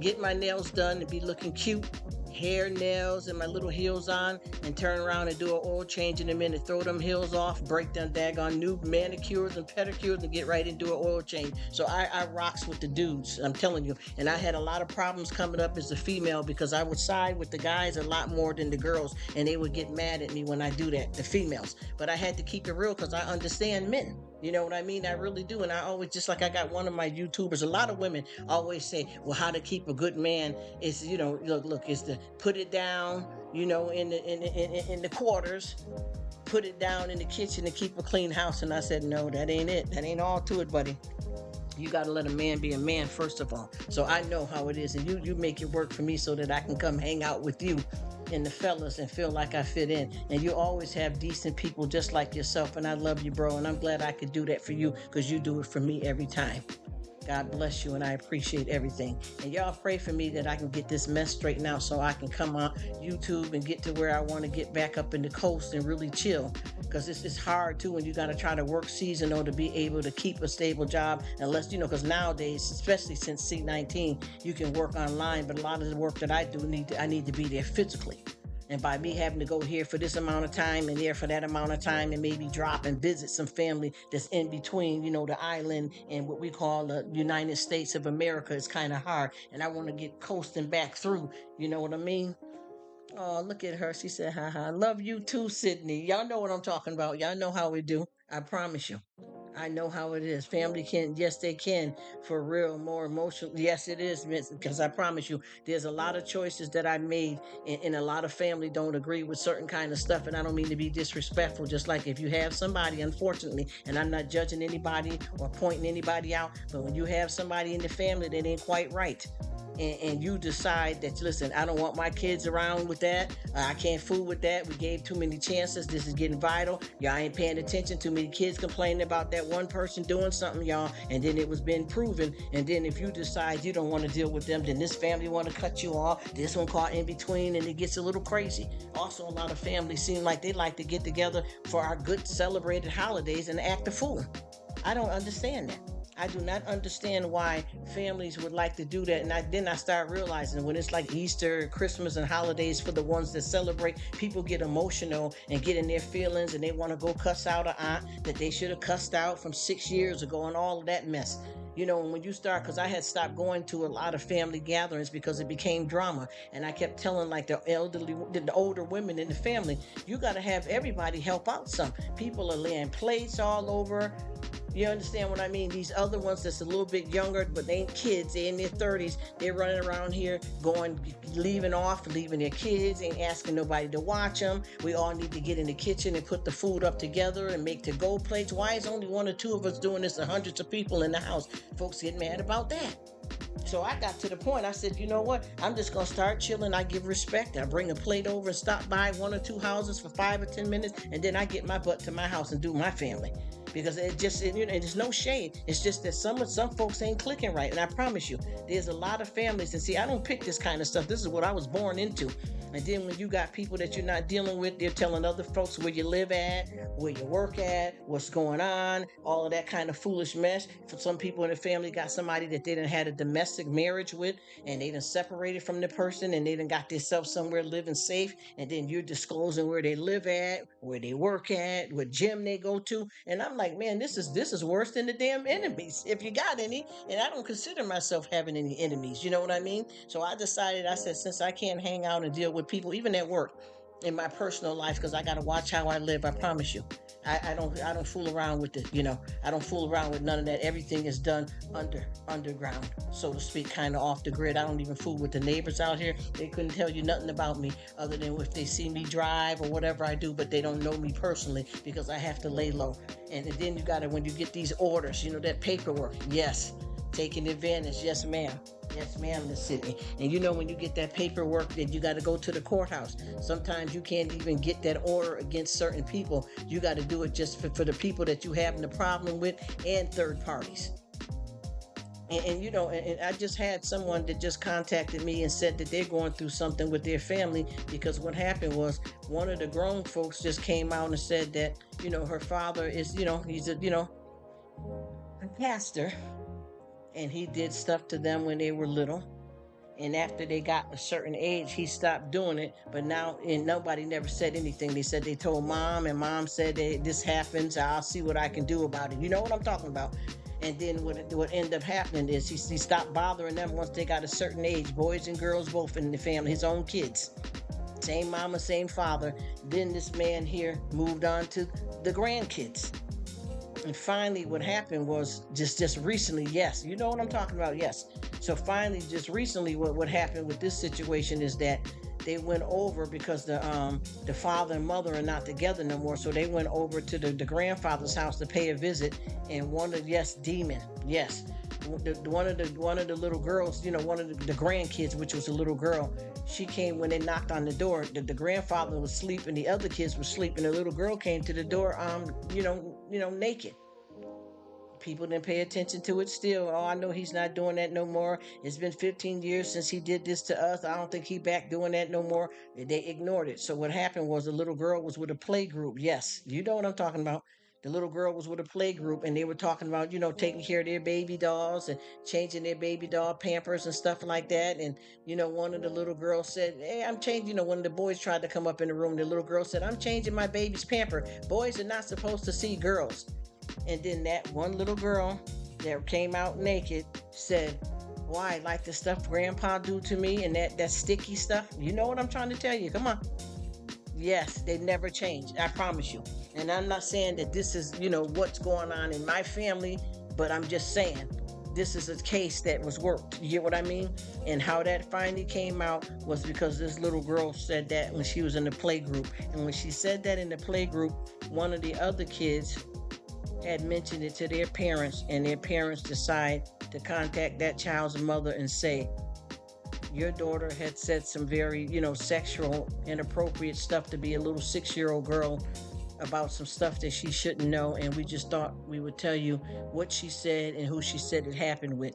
[SPEAKER 1] get my nails done and be looking cute, hair, nails, and my little heels on and turn around and do an oil change in a minute. Throw them heels off, break them daggone new manicures and pedicures, and get right into an oil change. So I rocks with the dudes, I'm telling you. And I had a lot of problems coming up as a female because I would side with the guys a lot more than the girls, and they would get mad at me when I do that, the females. But I had to keep it real because I understand men. You know what I mean? I really do. And I always, just like I got one of my YouTubers, a lot of women always say, well, how to keep a good man is, look, is to put it down, in the quarters, put it down in the kitchen and keep a clean house. And I said, no, that ain't it. That ain't all to it, buddy. You got to let a man be a man first of all. So I know how it is, and you make it work for me so that I can come hang out with you and the fellas and feel like I fit in. And you always have decent people just like yourself, and I love you, bro, and I'm glad I could do that for you because you do it for me every time. God bless you, and I appreciate everything. And y'all pray for me that I can get this mess straightened out so I can come on YouTube and get to where I want to get back up in the coast and really chill. Because it's hard too when you got to try to work seasonal to be able to keep a stable job. Unless, because nowadays, especially since C-19, you can work online. But a lot of the work that I do, I need to be there physically. And by me having to go here for this amount of time and there for that amount of time and maybe drop and visit some family that's in between, the island and what we call the United States of America is kind of hard. And I want to get coasting back through, you know what I mean? Oh, look at her. She said, haha, love you too, Sydney. Y'all know what I'm talking about. Y'all know how we do. I promise you. I know how it is. Family can, yes, they can, for real, more emotional. Yes, it is, because I promise you, there's a lot of choices that I made, and a lot of family don't agree with certain kind of stuff, and I don't mean to be disrespectful, just like if you have somebody, unfortunately, and I'm not judging anybody or pointing anybody out, but when you have somebody in the family that ain't quite right, and you decide that, listen, I don't want my kids around with that. I can't fool with that. We gave too many chances. This is getting vital. Y'all ain't paying attention. Too many kids complaining about that one person doing something, y'all, and then it was been proven. And then if you decide you don't want to deal with them, then this family want to cut you off. This one caught in between, and it gets a little crazy. Also, a lot of families seem like they like to get together for our good celebrated holidays and act a fool. I don't understand that. I do not understand why families would like to do that. And then I start realizing when it's like Easter, Christmas, and holidays for the ones that celebrate, people get emotional and get in their feelings, and they want to go cuss out an aunt that they should have cussed out from 6 years ago and all of that mess. And when you start, because I had stopped going to a lot of family gatherings because it became drama. And I kept telling like the older women in the family, you got to have everybody help out some. People are laying plates all over. You understand what I mean? These other ones that's a little bit younger, but they ain't kids. They're in their 30s. They're running around here leaving their kids, ain't asking nobody to watch them. We all need to get in the kitchen and put the food up together and make to-go plates. Why is only one or two of us doing this and hundreds of people in the house? Folks get mad about that. So I got to the point, I said, you know what? I'm just going to start chilling. I give respect. I bring a plate over and stop by one or two houses for 5 or 10 minutes, and then I get my butt to my house and do my family. Because and there's no shade. It's just that some folks ain't clicking right. And I promise you, there's a lot of families. And see, I don't pick this kind of stuff. This is what I was born into. And then when you got people that you're not dealing with, they're telling other folks where you live at, where you work at, what's going on, all of that kind of foolish mess. For some people in the family got somebody that they done had a domestic marriage with, and they done separated from the person, and they done got themselves somewhere living safe, and then you're disclosing where they live at, where they work at, what gym they go to. And I'm like, man, this is worse than the damn enemies, if you got any. And I don't consider myself having any enemies, you know what I mean? So I said, since I can't hang out and deal with people, even at work, in my personal life, because I got to watch how I live, I promise you. I don't fool around with it, I don't fool around with none of that. Everything is done underground, so to speak, kind of off the grid. I don't even fool with the neighbors out here. They couldn't tell you nothing about me other than if they see me drive or whatever I do, but they don't know me personally because I have to lay low. And then you got to, when you get these orders, that paperwork, yes, taking advantage, yes ma'am. Yes, ma'am, Miss Sydney. And when you get that paperwork, then you got to go to the courthouse. Sometimes you can't even get that order against certain people. You got to do it just for the people that you having a problem with and third parties. And I just had someone that just contacted me and said that they're going through something with their family because what happened was one of the grown folks just came out and said that, her father is, he's a pastor. And he did stuff to them when they were little. And after they got a certain age, he stopped doing it. But now, and nobody never said anything. They said they told mom, and mom said this happens. I'll see what I can do about it. You know what I'm talking about? And then what ended up happening is he stopped bothering them once they got a certain age, boys and girls both in the family, his own kids. Same mama, same father. Then this man here moved on to the grandkids. And finally, what happened was just recently, yes, you know what I'm talking about, yes. So finally, just recently, what happened with this situation is that they went over because the father and mother are not together no more. So they went over to the grandfather's house to pay a visit, and one of demon, yes, one of the little girls, one of the grandkids, which was a little girl, she came when they knocked on the door. The grandfather was asleep and the other kids were asleep, and the little girl came to the door, naked. People didn't pay attention to it still. Oh, I know he's not doing that no more. It's been 15 years since he did this to us. I don't think he back doing that no more. They ignored it. So what happened was the little girl was with a play group. Yes, you know what I'm talking about. The little girl was with a play group, and they were talking about, taking care of their baby dolls and changing their baby doll pampers and stuff like that. And, one of the little girls said, hey, I'm changing, one of the boys tried to come up in the room. The little girl said, I'm changing my baby's pamper. Boys are not supposed to see girls. And then that one little girl that came out naked said, why, like the stuff grandpa do to me and that sticky stuff? You know what I'm trying to tell you? Come on. Yes, they never changed. I promise you. And I'm not saying that this is, what's going on in my family, but I'm just saying this is a case that was worked. You get what I mean? And how that finally came out was because this little girl said that when she was in the play group. And when she said that in the play group, one of the other kids had mentioned it to their parents, and their parents decide to contact that child's mother and say, your daughter had said some very, sexual, inappropriate stuff to be a little 6-year-old girl about some stuff that she shouldn't know, and we just thought we would tell you what she said and who she said it happened with.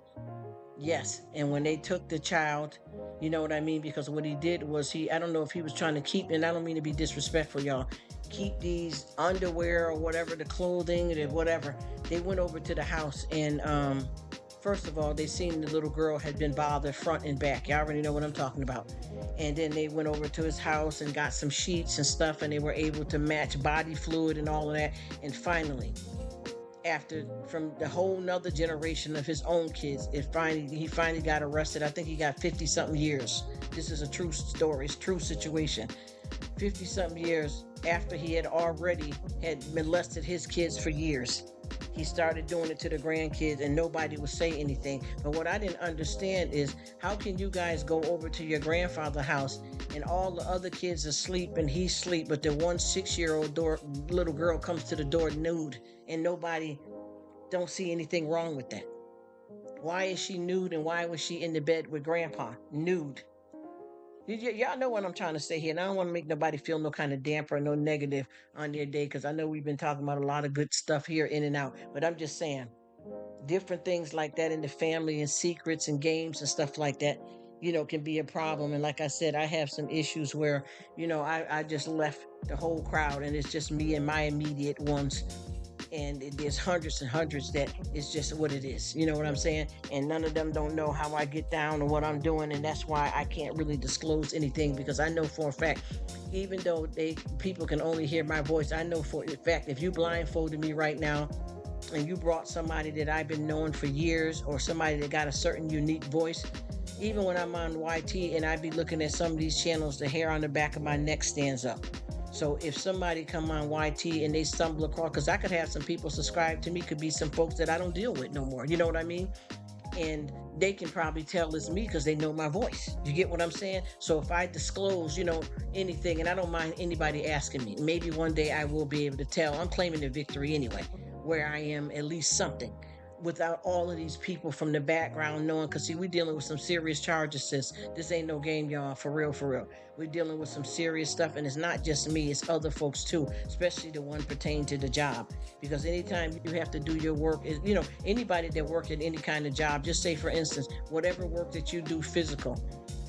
[SPEAKER 1] Yes, and when they took the child, you know what I mean? Because what he did was I don't know if he was trying to keep, and I don't mean to be disrespectful, y'all, keep these underwear or whatever, the clothing or whatever. They went over to the house, and first of all, they seen the little girl had been bothered front and back. Y'all already know what I'm talking about. And then they went over to his house and got some sheets and stuff, and they were able to match body fluid and all of that. And finally, from the whole nother generation of his own kids, he finally got arrested. I think he got 50 something years. This is a true story, it's a true situation. 50 something years after he had already molested his kids for years. He started doing it to the grandkids, and nobody would say anything. But what I didn't understand is, how can you guys go over to your grandfather's house and all the other kids are asleep and he's asleep, but the one 6-year-old little girl comes to the door nude, and nobody don't see anything wrong with that? Why is she nude, and why was she in the bed with grandpa nude? Y'all know what I'm trying to say here, and I don't want to make nobody feel no kind of damper or no negative on their day, because I know we've been talking about a lot of good stuff here in and out, but I'm just saying, different things like that in the family and secrets and games and stuff like that, can be a problem. And like I said, I have some issues where, I just left the whole crowd, and it's just me and my immediate ones. And there's hundreds and hundreds that it's just what it is. You know what I'm saying? And none of them don't know how I get down or what I'm doing. And that's why I can't really disclose anything, because I know for a fact, even though people can only hear my voice, I know for a fact, if you blindfolded me right now and you brought somebody that I've been knowing for years, or somebody that got a certain unique voice, even when I'm on YT and I be looking at some of these channels, the hair on the back of my neck stands up. So if somebody come on YT and they stumble across, because I could have some people subscribe to me, could be some folks that I don't deal with no more. You know what I mean? And they can probably tell it's me because they know my voice. You get what I'm saying? So if I disclose, anything, and I don't mind anybody asking me, maybe one day I will be able to tell. I'm claiming the victory anyway, where I am at least something, without all of these people from the background knowing. Because see, we're dealing with some serious charges, sis. This ain't no game, y'all. For real, for real. We're dealing with some serious stuff, and it's not just me, it's other folks too, especially the one pertaining to the job. Because anytime you have to do your work, anybody that works at any kind of job, just say for instance, whatever work that you do physical,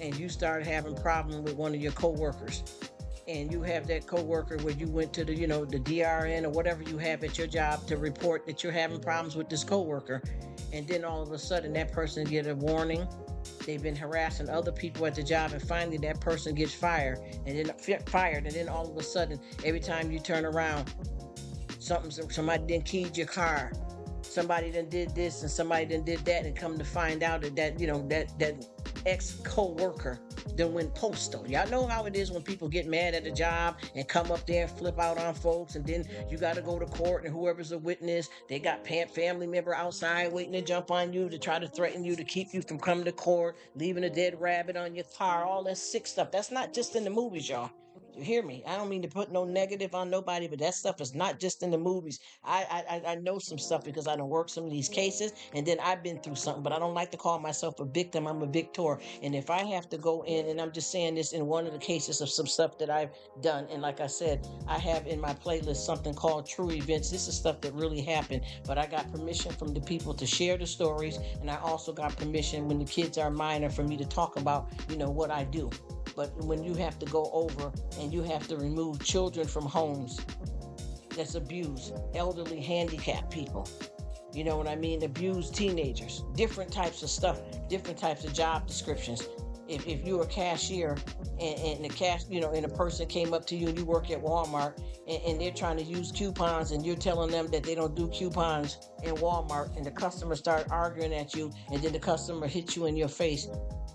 [SPEAKER 1] and you start having problem with one of your coworkers, and you have that coworker where you went to the DRN or whatever you have at your job to report that you're having problems with this coworker, and then all of a sudden that person get a warning, They've been harassing other people at the job, and finally that person gets fired, and then all of a sudden, every time you turn around, somebody didn't keyed your car, somebody done did this and somebody done did that, and come to find out that ex co-worker then went postal. Y'all know how it is when people get mad at the job and come up there and flip out on folks, and then you got to go to court, and whoever's a witness, they got family member outside waiting to jump on you to try to threaten you to keep you from coming to court, leaving a dead rabbit on your car, all that sick stuff. That's not just in the movies, y'all. You hear me? I don't mean to put no negative on nobody, but that stuff is not just in the movies. I know some stuff because I don't work some of these cases, and then I've been through something. But I don't like to call myself a victim. I'm a victor, and if I have to go in, and I'm just saying this in one of the cases of some stuff that I've done, and like I said, I have in my playlist something called True Events. This is stuff that really happened, but I got permission from the people to share the stories, and I also got permission when the kids are minor for me to talk about what I do. But when you have to go over and you have to remove children from homes that's abused, elderly, handicapped people, you know what I mean? Abused teenagers, different types of stuff, different types of job descriptions. If you're a cashier and and a person came up to you and you work at Walmart and they're trying to use coupons and you're telling them that they don't do coupons in Walmart, and the customer start arguing at you, and then the customer hits you in your face,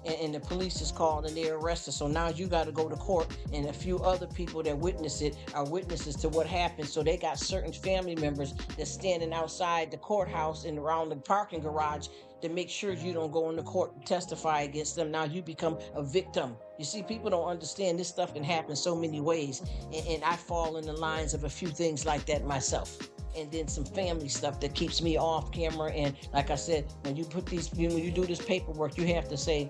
[SPEAKER 1] and the police is called and they're arrested. So now you got to go to court, and a few other people that witness it are witnesses to what happened. So they got certain family members that's standing outside the courthouse and around the parking garage to make sure you don't go into court and testify against them. Now you become a victim. You see, people don't understand this stuff can happen so many ways, and I fall in the lines of a few things like that myself. And then some family stuff that keeps me off camera. And like I said, when you do this paperwork, you have to say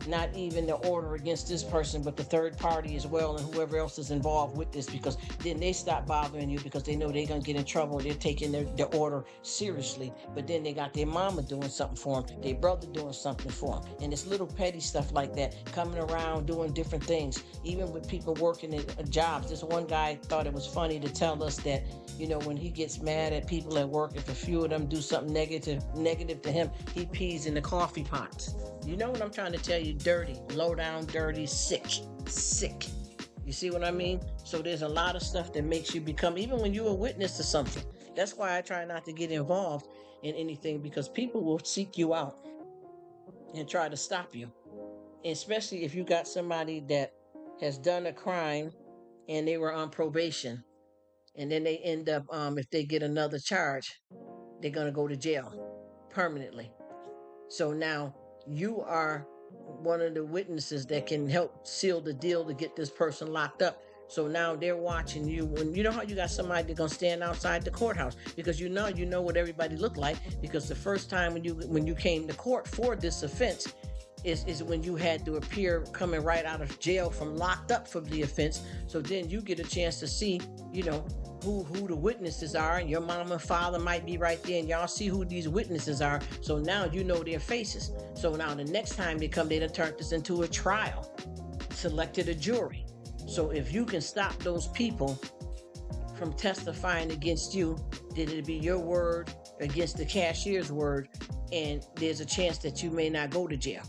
[SPEAKER 1] not even the order against this person, but the third party as well, and whoever else is involved with this, because then they stop bothering you because they know they're going to get in trouble. They're taking their order seriously, but then they got their mama doing something for them, their brother doing something for them, and it's little petty stuff like that coming around doing different things, even with people working at jobs. This one guy thought it was funny to tell us that, when he gets mad at people at work, if a few of them do something negative to him, he pees in the coffee pots. You know what I'm trying to tell you? Dirty, low down, dirty, sick. You see what I mean? So there's a lot of stuff that makes you become, even when you're a witness to something. That's why I try not to get involved in anything, because people will seek you out and try to stop you. Especially if you got somebody that has done a crime and they were on probation, and then they end up, if they get another charge, they're going to go to jail permanently. So now you are one of the witnesses that can help seal the deal to get this person locked up. So now they're watching you. When you know how you got somebody that's gonna stand outside the courthouse, because you know what everybody look like, because the first time when you came to court for this offense is when you had to appear coming right out of jail from locked up for the offense. So then you get a chance to see, who the witnesses are, and your mama and father might be right there, and y'all see who these witnesses are. So now you know their faces. So now the next time they come, they done turned this into a trial, selected a jury. So if you can stop those people from testifying against you, then it'll be your word against the cashier's word, and there's a chance that you may not go to jail.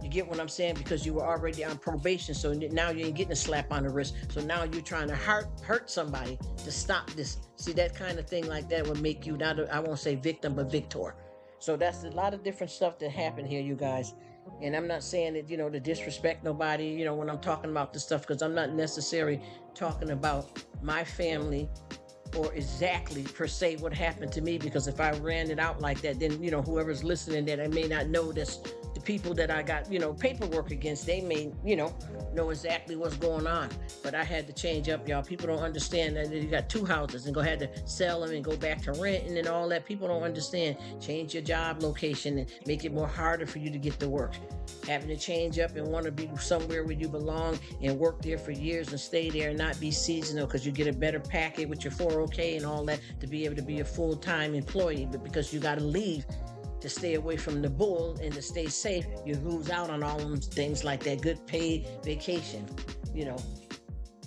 [SPEAKER 1] You get what I'm saying? Because you were already on probation, so now you ain't getting a slap on the wrist. So now you're trying to hurt somebody to stop this. See, that kind of thing like that would make you not I won't say victim, but victor. So that's a lot of different stuff that happened here, you guys. And I'm not saying that, to disrespect nobody, when I'm talking about this stuff, because I'm not necessarily talking about my family or exactly per se what happened to me, because if I ran it out like that, then whoever's listening that I may not know this, the people that I got paperwork against, they may know exactly what's going on. But I had to change up, y'all. People don't understand that you got two houses and had to sell them and go back to renting and all that. People don't understand. Change your job location and make it more harder for you to get to work. Having to change up and want to be somewhere where you belong and work there for years and stay there and not be seasonal, because you get a better packet with your 401k and all that to be able to be a full-time employee. But because you got to leave to stay away from the bull and to stay safe, you lose out on all them things like that good paid vacation,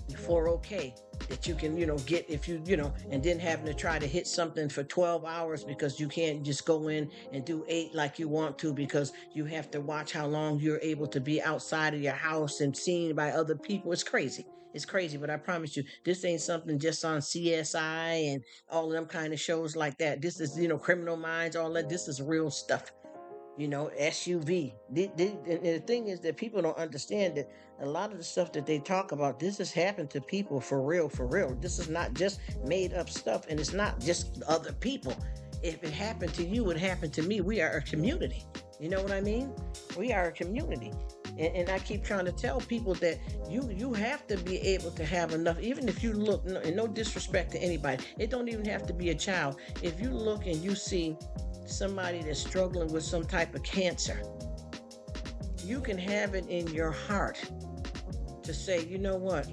[SPEAKER 1] 401k. that you can, get if and then having to try to hit something for 12 hours because you can't just go in and do 8 like you want to, because you have to watch how long you're able to be outside of your house and seen by other people. It's crazy. It's crazy, but I promise you, this ain't something just on CSI and all of them kind of shows like that. This is, Criminal Minds, all that. This is real stuff. SUV. And the thing is that people don't understand that a lot of the stuff that they talk about, this has happened to people for real, for real. This is not just made up stuff, and it's not just other people. If it happened to you, it happened to me. We are a community. You know what I mean? We are a community. And I keep trying to tell people that you have to be able to have enough, even if you look, and no disrespect to anybody, it don't even have to be a child. If you look and you see somebody that's struggling with some type of cancer, you can have it in your heart to say, you know what,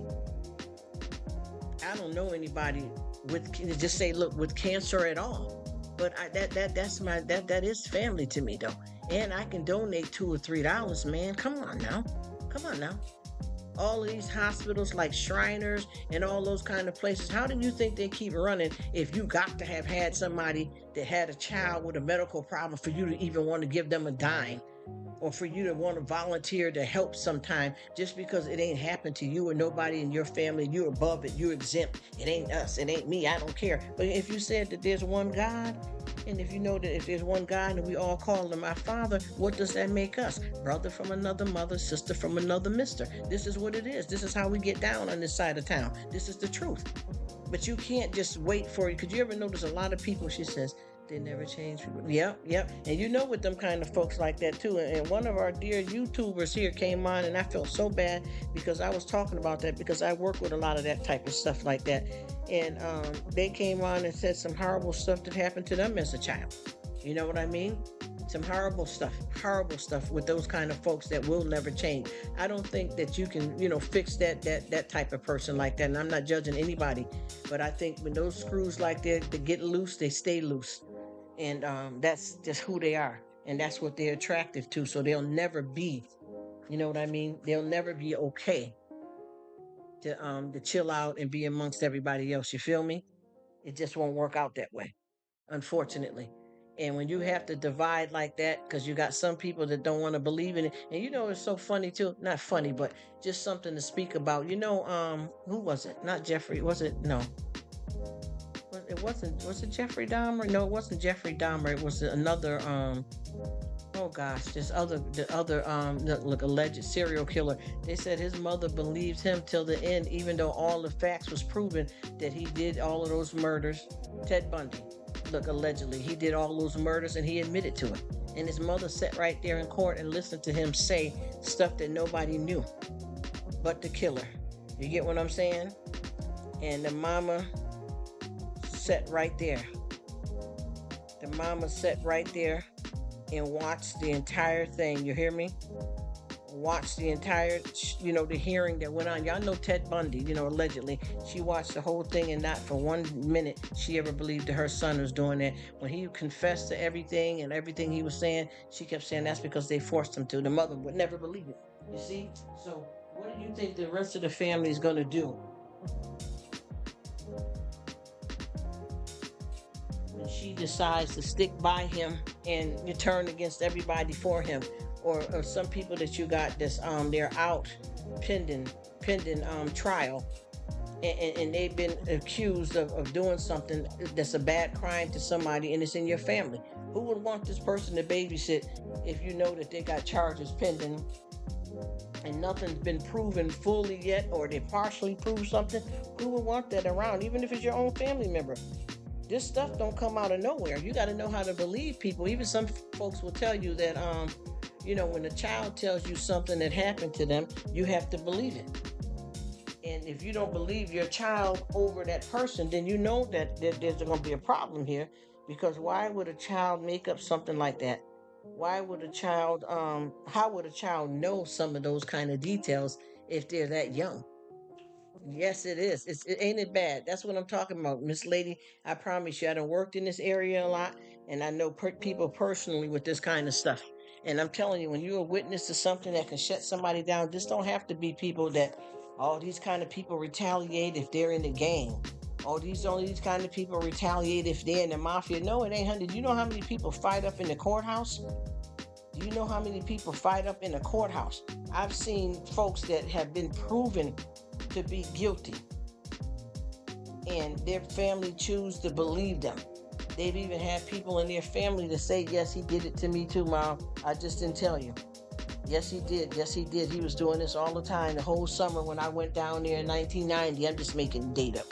[SPEAKER 1] I don't know anybody with, just say, look, with cancer at all, but that is family to me though, and I can donate $2 or $3, man. Come on now, come on now. All of these hospitals like Shriners and all those kind of places, how do you think they keep running if you got to have had somebody that had a child with a medical problem for you to even want to give them a dime, or for you to want to volunteer to help sometime, just because it ain't happened to you or nobody in your family? You're above it, you're exempt. It ain't us, it ain't me, I don't care. But if you said that there's one God, and if you know that if there's one God and we all call him our Father, what does that make us? Brother from another mother, sister from another mister. This is what it is. This is how we get down on this side of town. This is the truth. But you can't just wait for it. Could you ever notice a lot of people, she says, they never change people? Yep, yep. And with them kind of folks like that too. And one of our dear YouTubers here came on, and I felt so bad because I was talking about that, because I work with a lot of that type of stuff like that. And they came on and said some horrible stuff that happened to them as a child. You know what I mean? Some horrible stuff with those kind of folks that will never change. I don't think that you can, fix that type of person like that. And I'm not judging anybody, but I think when those screws like that, they get loose, they stay loose. And that's just who they are, and that's what they're attractive to. So they'll never be, you know what I mean? They'll never be okay to chill out and be amongst everybody else. You feel me? It just won't work out that way, unfortunately. And when you have to divide like that, because you got some people that don't want to believe in it, and it's so funny too. Not funny, but just something to speak about. Who was it? Not Jeffrey. Was it? No. It wasn't. Was it Jeffrey Dahmer? No, it wasn't Jeffrey Dahmer. It was another. Oh gosh, the other look, alleged serial killer. They said his mother believed him till the end, even though all the facts was proven that he did all of those murders. Ted Bundy. Look, allegedly he did all those murders, and he admitted to it. And his mother sat right there in court and listened to him say stuff that nobody knew but the killer. You get what I'm saying? And the mama sat right there. The mama sat right there and watched the entire thing. You hear me? Watched the entire, the hearing that went on. Y'all know Ted Bundy, allegedly. She watched the whole thing, and not for 1 minute she ever believed that her son was doing that. When he confessed to everything and everything he was saying, she kept saying that's because they forced him to. The mother would never believe it. You see? So what do you think the rest of the family is going to do when she decides to stick by him and you turn against everybody for him? Or some people that you got that's they're out pending trial, and they've been accused of doing something that's a bad crime to somebody, and it's in your family. Who would want this person to babysit if you know that they got charges pending and nothing's been proven fully yet, or they partially proved something? Who would want that around, even if it's your own family member? This stuff don't come out of nowhere. You got to know how to believe people. Even some folks will tell you that when a child tells you something that happened to them, you have to believe it. And if you don't believe your child over that person, then you know that there's going to be a problem here. Because why would a child make up something like that? Why would a child, how would a child know some of those kind of details if they're that young? Yes, it is. Ain't it bad? That's what I'm talking about, Miss Lady. I promise you, I done worked in this area a lot, and I know people personally with this kind of stuff. And I'm telling you, when you're a witness to something that can shut somebody down, this don't have to be people that All these kind of people retaliate if they're in the gang. Only these kind of people retaliate if they're in the mafia. No, it ain't, honey. Do you know how many people fight up in the courthouse? Do you know how many people fight up in the courthouse? I've seen folks that have been proven to be guilty, and their family choose to believe them. They've even had people in their family to say, yes, he did it to me too, Mom. I just didn't tell you. Yes, he did. Yes, he did. He was doing this all the time. The whole summer when I went down there in 1990, I'm just making data,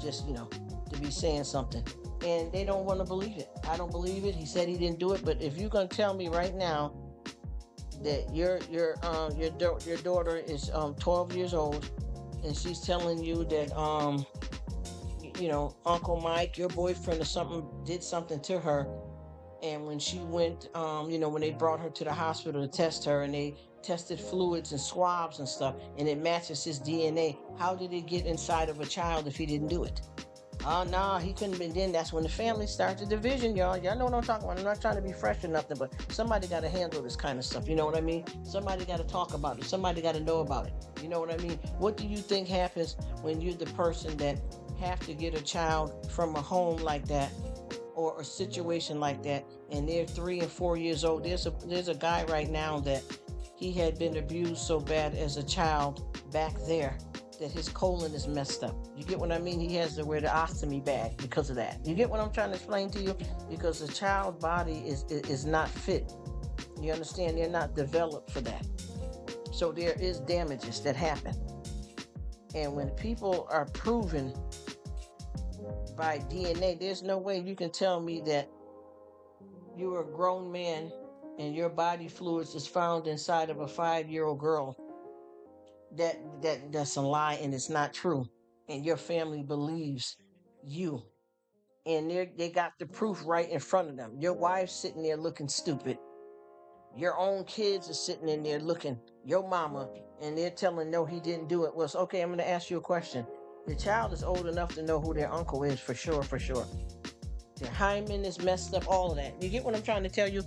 [SPEAKER 1] just, to be saying something. And they don't want to believe it. I don't believe it. He said he didn't do it. But if you're going to tell me right now that your daughter is 12 years old, and she's telling you that Uncle Mike, your boyfriend or something, did something to her, and when she went, when they brought her to the hospital to test her, and they tested fluids and swabs and stuff, and it matches his DNA, how did it get inside of a child if he didn't do it? Oh, no, he couldn't have been. Then that's when the family starts a division, y'all. Y'all know what I'm talking about. I'm not trying to be fresh or nothing, but somebody got to handle this kind of stuff. You know what I mean? Somebody got to talk about it. Somebody got to know about it. You know what I mean? What do you think happens when you're the person that have to get a child from a home like that, or a situation like that, and they're 3 and 4 years old? There's a guy right now that he had been abused so bad as a child back there that his colon is messed up. You get what I mean? He has to wear the ostomy bag because of that. You get what I'm trying to explain to you? Because the child body is not fit. You understand? They're not developed for that. So there is damages that happen. And when people are proven by DNA, there's no way you can tell me that you're a grown man and your body fluids is found inside of a 5-year-old girl. That's a lie, and it's not true. And your family believes you. And they got the proof right in front of them. Your wife's sitting there looking stupid. Your own kids are sitting in there looking, your mama, and they're telling, no, he didn't do it. Well, okay, I'm going to ask you a question. The child is old enough to know who their uncle is for sure. Their hymen is messed up, all of that. You get what I'm trying to tell you?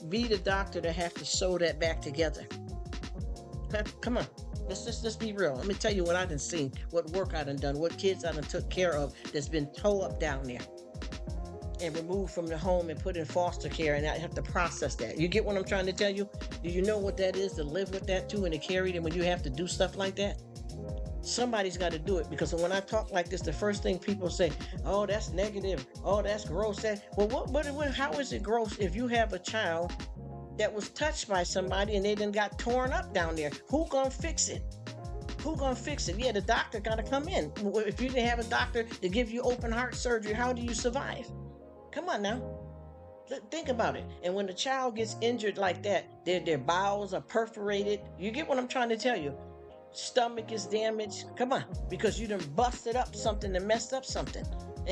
[SPEAKER 1] Be the doctor that have to sew that back together. Come on. Let's be real. Let me tell you what I done seen, what work I done, what kids I done took care of that's been towed up down there and removed from the home and put in foster care, and I have to process that. You get what I'm trying to tell you? Do you know what that is, to live with that too and to carry it, and when you have to do stuff like that? Somebody's got to do it, because when I talk like this, the first thing people say, oh, that's negative. Oh, that's gross. How is it gross if you have a child that was touched by somebody and they done got torn up down there? Who gonna fix it? Yeah, the doctor gotta come in. If you didn't have a doctor to give you open heart surgery, how do you survive? Come on now. Think about it. And when the child gets injured like that, their bowels are perforated. You get what I'm trying to tell you? Stomach is damaged. Come on, because you done busted up something and messed up something.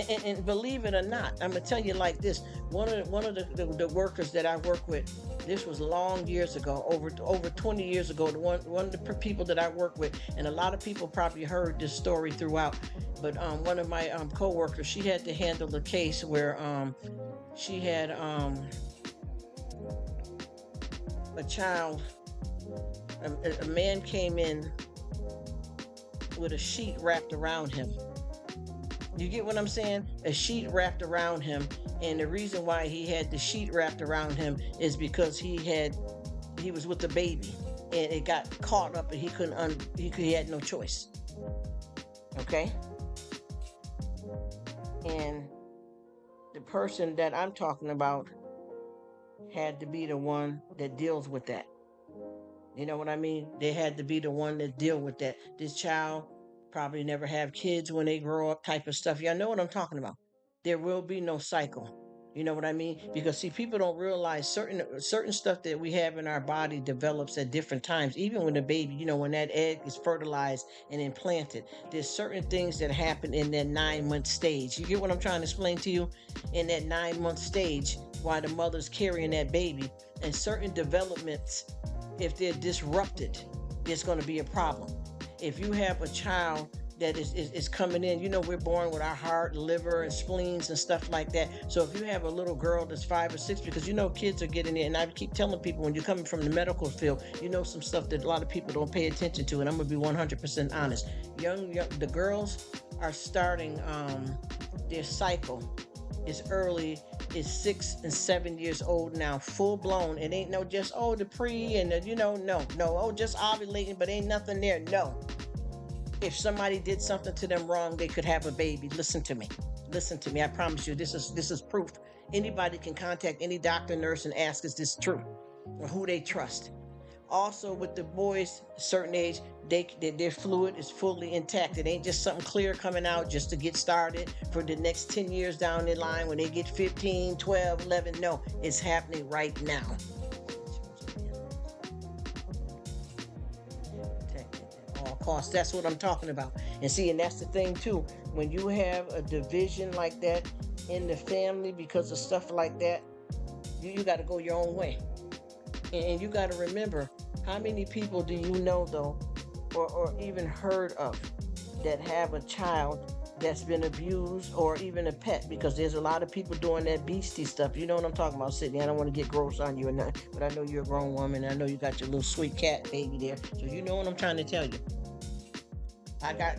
[SPEAKER 1] And believe it or not, I'm gonna tell you like this. One of the workers that I work with, this was long years ago, over 20 years ago. One of the people that I work with, and a lot of people probably heard this story throughout. But one of my co-workers, she had to handle the case where she had a child. A man came in with a sheet wrapped around him. You get what I'm saying? A sheet wrapped around him, and the reason why he had the sheet wrapped around him is because he was with the baby, and it got caught up, and he had no choice. Okay? And the person that I'm talking about had to be the one that deals with that. You know what I mean? They had to be the one that deal with that. This child probably never have kids when they grow up, type of stuff. Y'all know what I'm talking about. There will be no cycle. You know what I mean? Because see, people don't realize certain stuff that we have in our body develops at different times. Even when the baby, when that egg is fertilized and implanted, there's certain things that happen in that 9-month stage. You get what I'm trying to explain to you? In that 9-month stage, while the mother's carrying that baby, and certain developments, if they're disrupted, it's going to be a problem. If you have a child that is coming in. You know, we're born with our heart, liver, and spleens and stuff like that. So if you have a little girl that's 5 or 6, because you know kids are getting in, and I keep telling people when you're coming from the medical field, you know some stuff that a lot of people don't pay attention to, and I'm gonna be 100% honest. The girls are starting their cycle is early, is 6 and 7 years old now, full blown. It ain't no just the pre and no, just ovulating, but ain't nothing there. No, if somebody did something to them wrong, they could have a baby. Listen to me. I promise you, this is proof. Anybody can contact any doctor, nurse, and ask, is this true? Or who they trust. Also, with the boys, certain age, their fluid is fully intact. It ain't just something clear coming out just to get started for the next 10 years down the line when they get 15, 12, 11. No, it's happening right now. Cost. That's what I'm talking about. And see, and that's the thing too. When you have a division like that in the family because of stuff like that, you got to go your own way. And you got to remember, how many people do you know though, or even heard of, that have a child that's been abused, or even a pet? Because there's a lot of people doing that beastie stuff. You know what I'm talking about, Sydney. I don't want to get gross on you or nothing, but I know you're a grown woman. I know you got your little sweet cat baby there, so you know what I'm trying to tell you.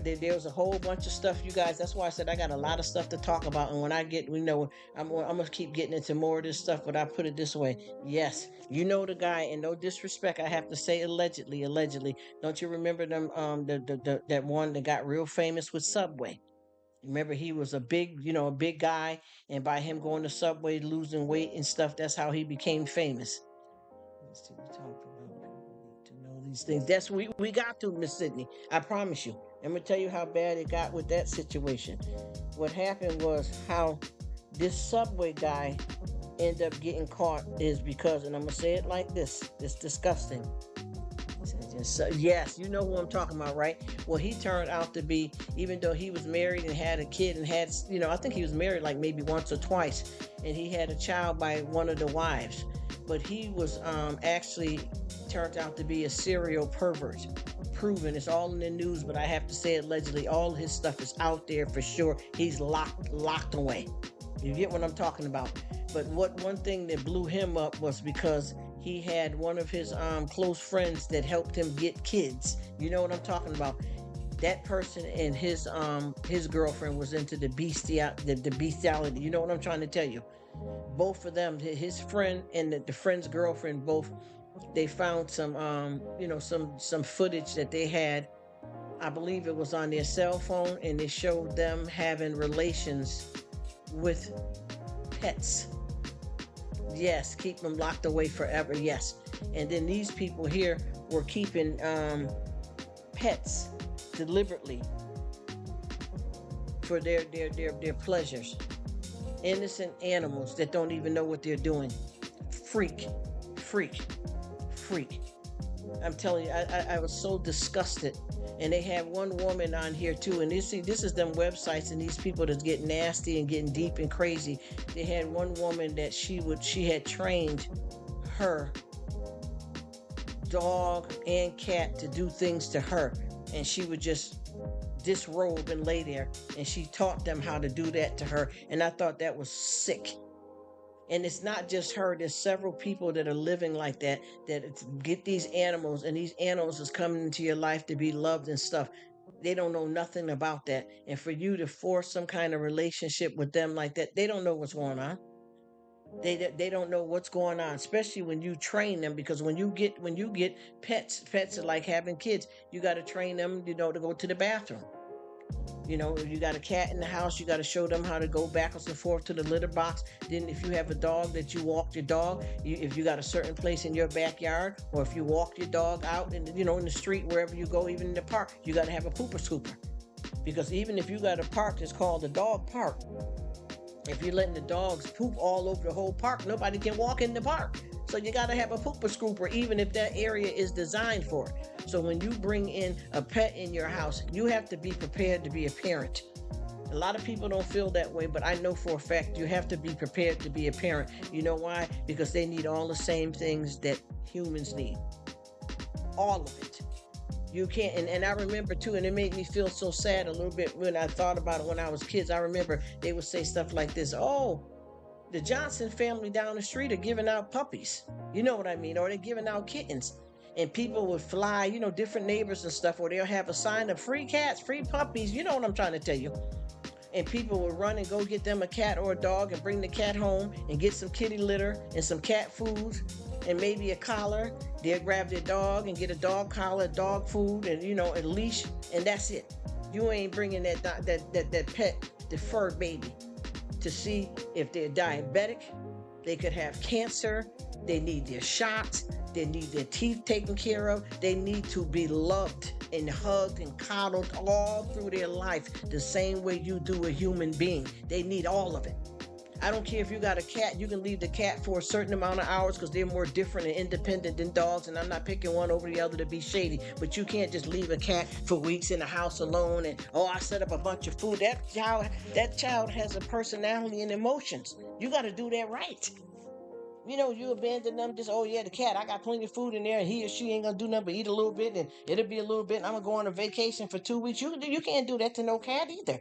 [SPEAKER 1] There was a whole bunch of stuff, you guys. That's why I said I got a lot of stuff to talk about. And when I get, I'm going to keep getting into more of this stuff, but I put it this way. Yes, you know the guy, and no disrespect, I have to say allegedly. Don't you remember them, that one that got real famous with Subway? Remember, he was a big guy, and by him going to Subway, losing weight and stuff, that's how he became famous. Let's see, we talked about to know these things. That's we got to, Miss Sydney. I promise you. I'm going to tell you how bad it got with that situation. What happened was how this Subway guy ended up getting caught is because, and I'm going to say it like this, it's disgusting. Yes, you know who I'm talking about, right? Well, he turned out to be, even though he was married and had a kid and had, I think he was married like maybe once or twice, and he had a child by one of the wives. But he was actually turned out to be a serial pervert. Proven. It's all in the news, but I have to say allegedly. All his stuff is out there for sure. He's locked away. You get what I'm talking about? But one thing that blew him up was because he had one of his close friends that helped him get kids. You know what I'm talking about? That person and his girlfriend was into the bestiality. You know what I'm trying to tell you? Both of them, his friend and the friend's girlfriend, both. They found some footage that they had. I believe it was on their cell phone, and they showed them having relations with pets. Yes, keep them locked away forever. Yes, and then these people here were keeping pets deliberately for their pleasures. Innocent animals that don't even know what they're doing. Freak. I'm telling you, I was so disgusted. And they had one woman on here too, and this is them websites and these people that get nasty and getting deep and crazy. They had one woman that she had trained her dog and cat to do things to her, and she would just disrobe and lay there, and she taught them how to do that to her. And I thought that was sick. And it's not just her. There's several people that are living like that get these animals, and these animals is coming into your life to be loved and stuff. They don't know nothing about that. And for you to force some kind of relationship with them like that, they don't know what's going on. They don't know what's going on, especially when you train them, because when you get pets are like having kids. You got to train them, to go to the bathroom. If you got a cat in the house, you got to show them how to go backwards and forth to the litter box. Then if you have a dog that you walk your dog, if you got a certain place in your backyard, or if you walk your dog out in the street, wherever you go, even in the park, you got to have a pooper scooper. Because even if you got a park that's called the dog park, if you're letting the dogs poop all over the whole park, nobody can walk in the park. So you got to have a pooper scooper, even if that area is designed for it. So when you bring in a pet in your house, you have to be prepared to be a parent. A lot of people don't feel that way, but I know for a fact you have to be prepared to be a parent. You know why? Because they need all the same things that humans need. All of it. You can't, and I remember too, and it made me feel so sad a little bit when I thought about it when I was kids. I remember they would say stuff like this: "Oh, the Johnson family down the street are giving out puppies." You know what I mean? Or they're giving out kittens. And people would fly, different neighbors and stuff, or they'll have a sign of free cats, free puppies. You know what I'm trying to tell you. And people would run and go get them a cat or a dog and bring the cat home and get some kitty litter and some cat food and maybe a collar. They'll grab their dog and get a dog collar, dog food, and a leash, and that's it. You ain't bringing that pet, the fur baby, to see if they're diabetic. They could have cancer. They need their shots. They need their teeth taken care of. They need to be loved and hugged and coddled all through their life the same way you do a human being. They need all of it. I don't care if you got a cat, you can leave the cat for a certain amount of hours because they're more different and independent than dogs, and I'm not picking one over the other to be shady, but you can't just leave a cat for weeks in the house alone and, I set up a bunch of food. That child has a personality and emotions. You got to do that right. You abandon them just, the cat, I got plenty of food in there and he or she ain't gonna do nothing but eat a little bit and it'll be a little bit and I'm gonna go on a vacation for 2 weeks. You can't do that to no cat either.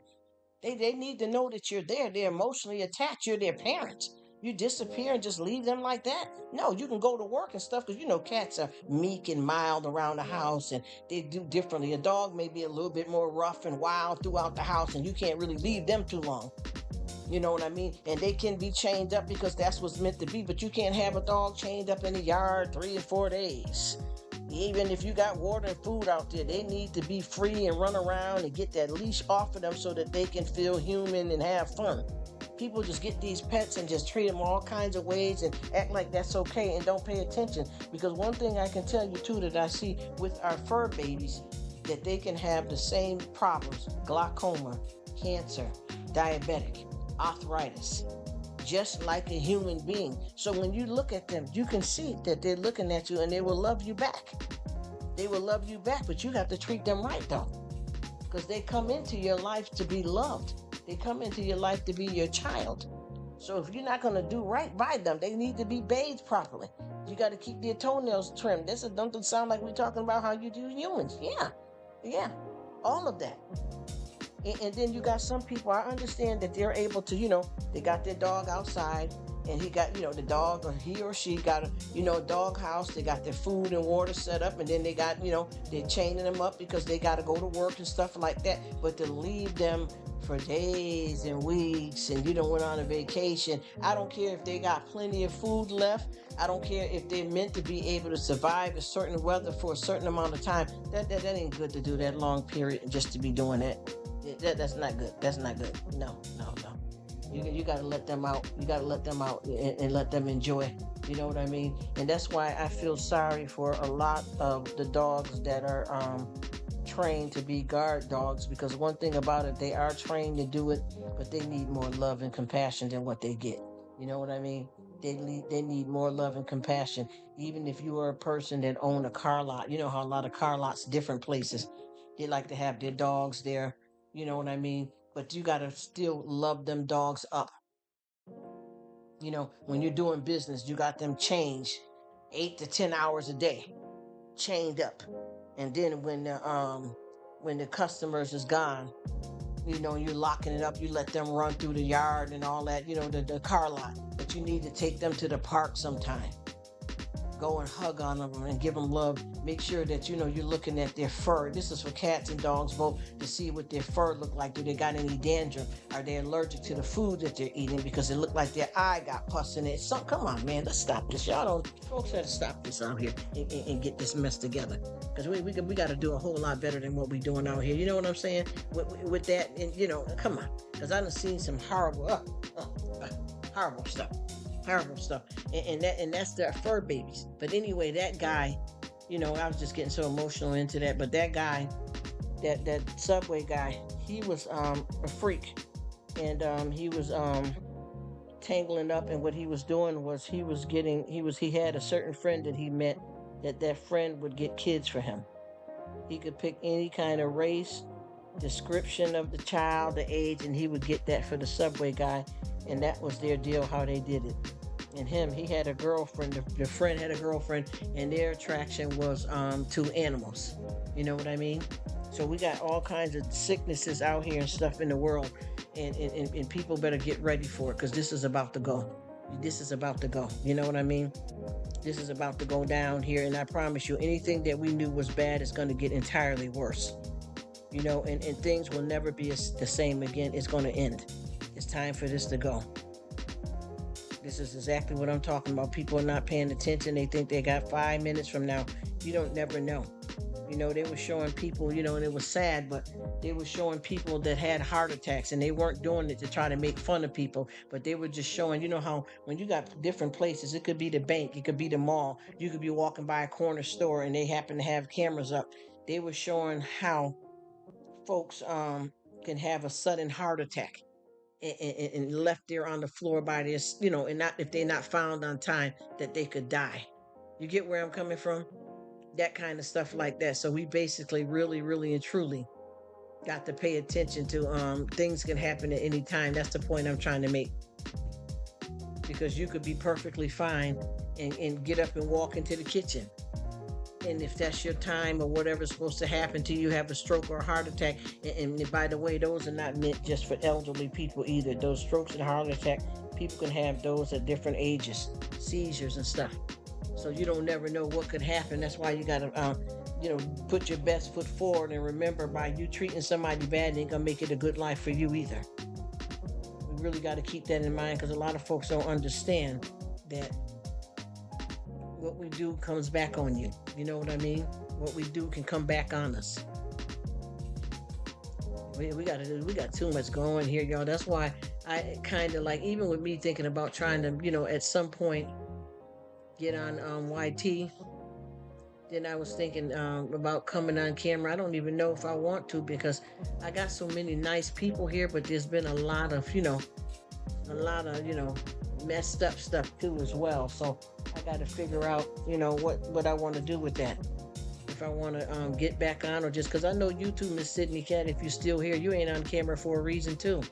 [SPEAKER 1] They need to know that you're there. They're emotionally attached. You're their parents. You disappear and just leave them like that? No, you can go to work and stuff because cats are meek and mild around the house and they do differently. A dog may be a little bit more rough and wild throughout the house and you can't really leave them too long. You know what I mean? And they can be chained up because that's what's meant to be, but you can't have a dog chained up in the yard 3 or 4 days. Even if you got water and food out there, they need to be free and run around and get that leash off of them so that they can feel human and have fun. People just get these pets and just treat them all kinds of ways and act like that's okay and don't pay attention. Because one thing I can tell you too that I see with our fur babies, that they can have the same problems: glaucoma, cancer, diabetic, arthritis, just like a human being. So when you look at them, you can see that they're looking at you and they will love you back. They will love you back, but you have to treat them right though, because they come into your life to be loved. They come into your life to be your child. So if you're not going to do right by them, they need to be bathed properly. You got to keep their toenails trimmed. This doesn't sound like we're talking about how you do humans. Yeah, all of that. And then you got some people, I understand that they're able to, they got their dog outside and he got, the dog or he or she got a dog house. They got their food and water set up and then they got, they're chaining them up because they got to go to work and stuff like that. But to leave them for days and weeks and you don't went on a vacation, I don't care if they got plenty of food left. I don't care if they're meant to be able to survive a certain weather for a certain amount of time. That ain't good to do that long period just to be doing that. That's not good. That's not good. No. You got to let them out. You got to let them out and let them enjoy. You know what I mean? And that's why I feel sorry for a lot of the dogs that are trained to be guard dogs, because one thing about it, they are trained to do it, but they need more love and compassion than what they get. You know what I mean? They need more love and compassion. Even if you are a person that own a car lot, you know how a lot of car lots, different places, they like to have their dogs there. You know what I mean? But you got to still love them dogs up. When you're doing business, you got them chained 8 to 10 hours a day, chained up. And then when the customers is gone, you're locking it up. You let them run through the yard and all that, the car lot. But you need to take them to the park sometime. Go and hug on them and give them love. Make sure that you're looking at their fur. This is for cats and dogs both, to see what their fur look like. Do they got any dandruff? Are they allergic to the food that they're eating because it look like their eye got pus in it? Come on, man, let's stop this. Folks got to stop this out here and get this mess together, because we got to do a whole lot better than what we're doing out here. You know what I'm saying? With that, and come on, because I done seen some horrible stuff. Horrible stuff, and that's their fur babies. But anyway, that guy, I was just getting so emotional into that. But that guy, that subway guy, he was a freak, and he was tangling up. And what he was doing was he had a certain friend that he met, that friend would get kids for him. He could pick any kind of race, description of the child, the age, and he would get that for the subway guy. And that was their deal, how they did it. And he had a girlfriend. The friend had a girlfriend, and their attraction was to animals. You know what I mean? So we got all kinds of sicknesses out here and stuff in the world, and people better get ready for it because this is about to go. This is about to go. You know what I mean? This is about to go down here, and I promise you, anything that we knew was bad is going to get entirely worse. You know, and things will never be the same again. It's going to end. It's time for this to go. This is exactly what I'm talking about. People are not paying attention. They think they got 5 minutes from now. You don't never know. You know, they were showing people, you know, and it was sad, but they were showing people that had heart attacks, and they weren't doing it to try to make fun of people, but they were just showing, you know, how when you got different places, it could be the bank, it could be the mall, you could be walking by a corner store and they happen to have cameras up. They were showing how folks can have a sudden heart attack and left there on the floor by this, you know, and not if they're not found on time, that they could die. You get where I'm coming from? That kind of stuff like that. So we basically really, really and truly got to pay attention to things can happen at any time. That's the point I'm trying to make. Because you could be perfectly fine and get up and walk into the kitchen. And if that's your time or whatever's supposed to happen to you, have a stroke or a heart attack. And by the way, those are not meant just for elderly people either. Those strokes and heart attack, people can have those at different ages, seizures and stuff. So you don't never know what could happen. That's why you gotta, you know, put your best foot forward. And remember, by you treating somebody bad, it ain't gonna make it a good life for you either. We really got to keep that in mind, because a lot of folks don't understand that what we do comes back on you. You know what I mean? What we do can come back on us. We got too much going here, y'all. That's why I kind of like, even with me thinking about trying to, you know, at some point get on YT. Then I was thinking about coming on camera. I don't even know if I want to, because I got so many nice people here, but there's been a lot of, you know, messed up stuff too as well. So I got to figure out, you know, what I want to do with that. If I want to get back on, or just because I know you too, Miss Sydney Cat, if you're still here, you ain't on camera for a reason too.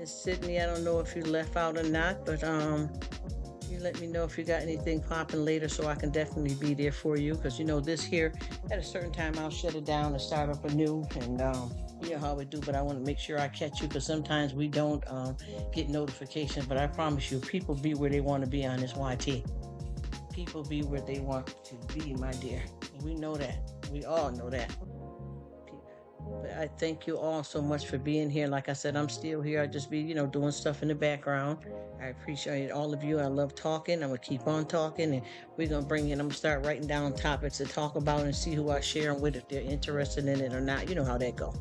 [SPEAKER 1] Miss Sydney, I don't know if you left out or not, but you let me know if you got anything popping later so I can definitely be there for you. Because, this here, at a certain time, I'll shut it down and start up anew. And you know how we do, but I want to make sure I catch you because sometimes we don't get notifications. But I promise you, people be where they want to be on this YT. People be where they want to be, my dear. We know that. We all know that. But I thank you all so much for being here. Like I said, I'm still here. I just be, doing stuff in the background. I appreciate all of you. I love talking. I'm gonna keep on talking, and we're gonna bring in. I'm gonna start writing down topics to talk about and see who I share them with, if they're interested in it or not. You know how that go.